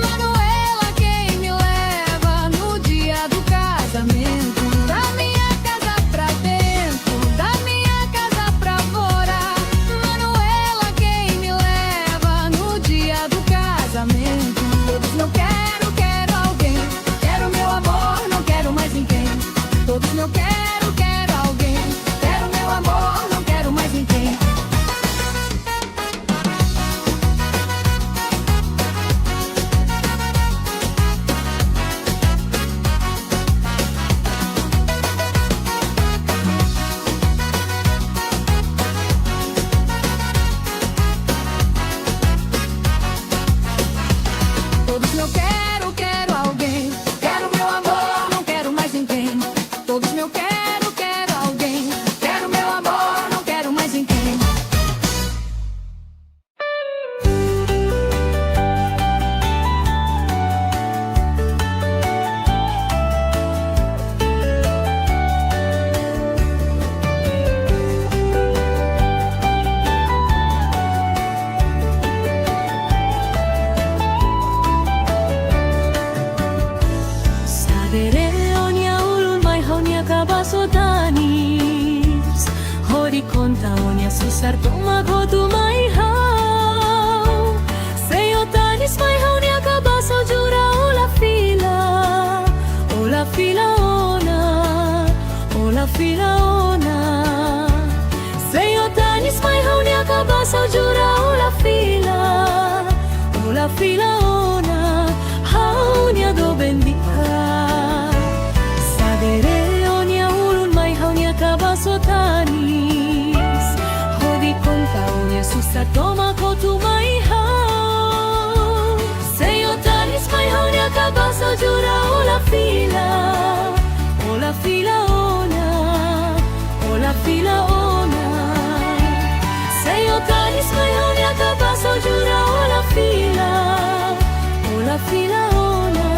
Manuela quem me leva no dia do casamento. Da minha casa pra dentro, da minha casa pra fora. Manuela quem me leva no dia do casamento. Todos não quero, quero alguém. Quero meu amor, não quero mais ninguém. Todos não quero, quero alguém. Quero meu amor, não quero mais ninguém. Todos não quero, quero alguém. Quero meu amor, não quero mais ninguém. Todos meu quero, quero alguém. Quero meu amor, não quero mais ninguém. Sadere onia ulun mai honia kabasotanis. Hori konta onia susar toma godu mai hau. Seyotanis mai honia kabaso jura ola fila ona, ola fila ona. Seyotanis mai honia kabaso jura ola fila ona. Haunia do bendita. Sadere onia ulun mai haunia kabasotanis. Hodi konta onia susa toma kotu mai hau. Seyotanis mai haunia kabaso jura ola fila ona, ola fila ona. Seyotanis mai haunia kabaso jura ola fila ona.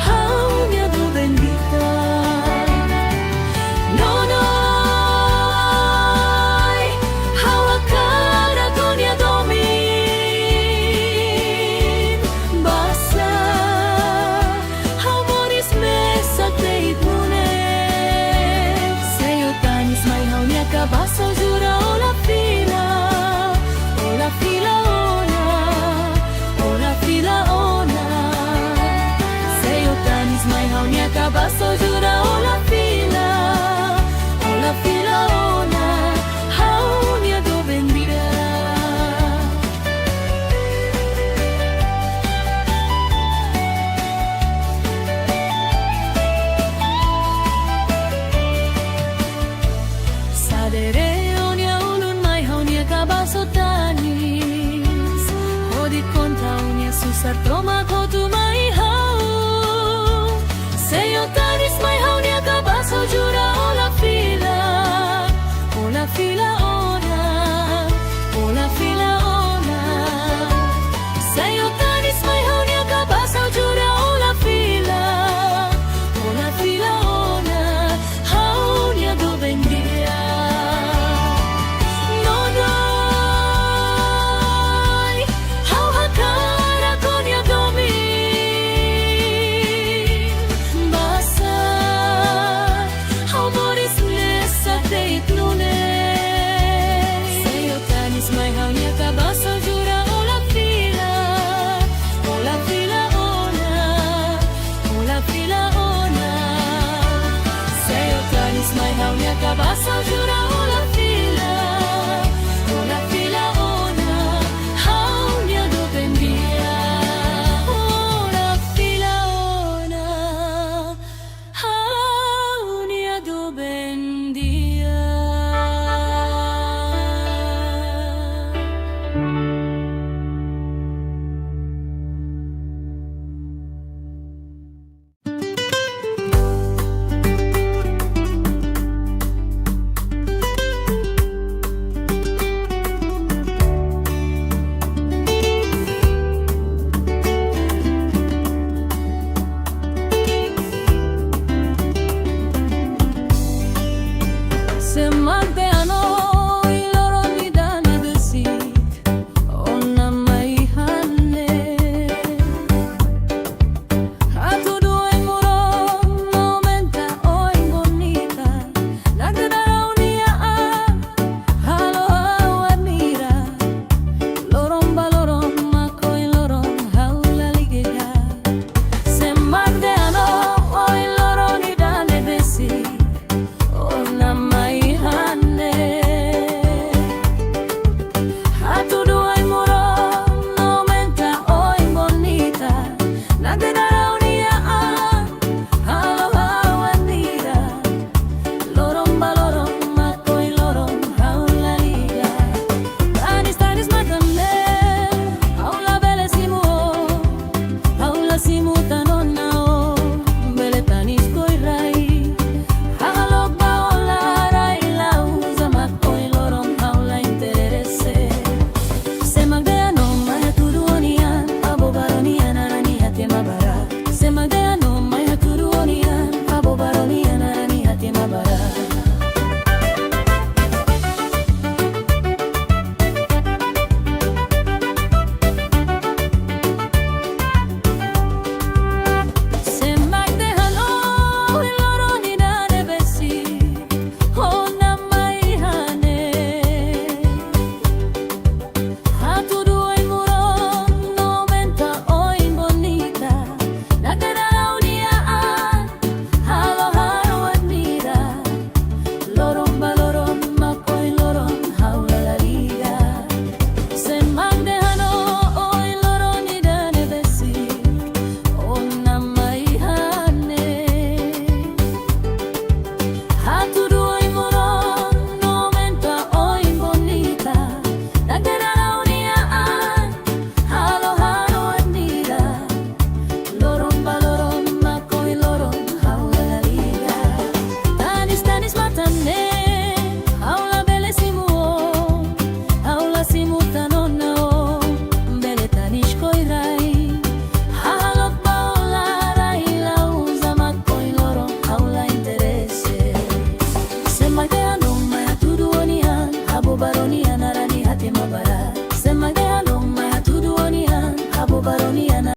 Haunia do bendita. Nonoi, hawa cara donia domin. Basa, hamoris mesa teitmune. Seyotanis mai haunia kabaso jura ola fila ona, ola fila ona. Seyotanis mai haunia kabaso jura ola fila ona. Haunia do bendita. Sadere onia ulun mai haunia kabasotanis. Hodi konta onia susar toma kotu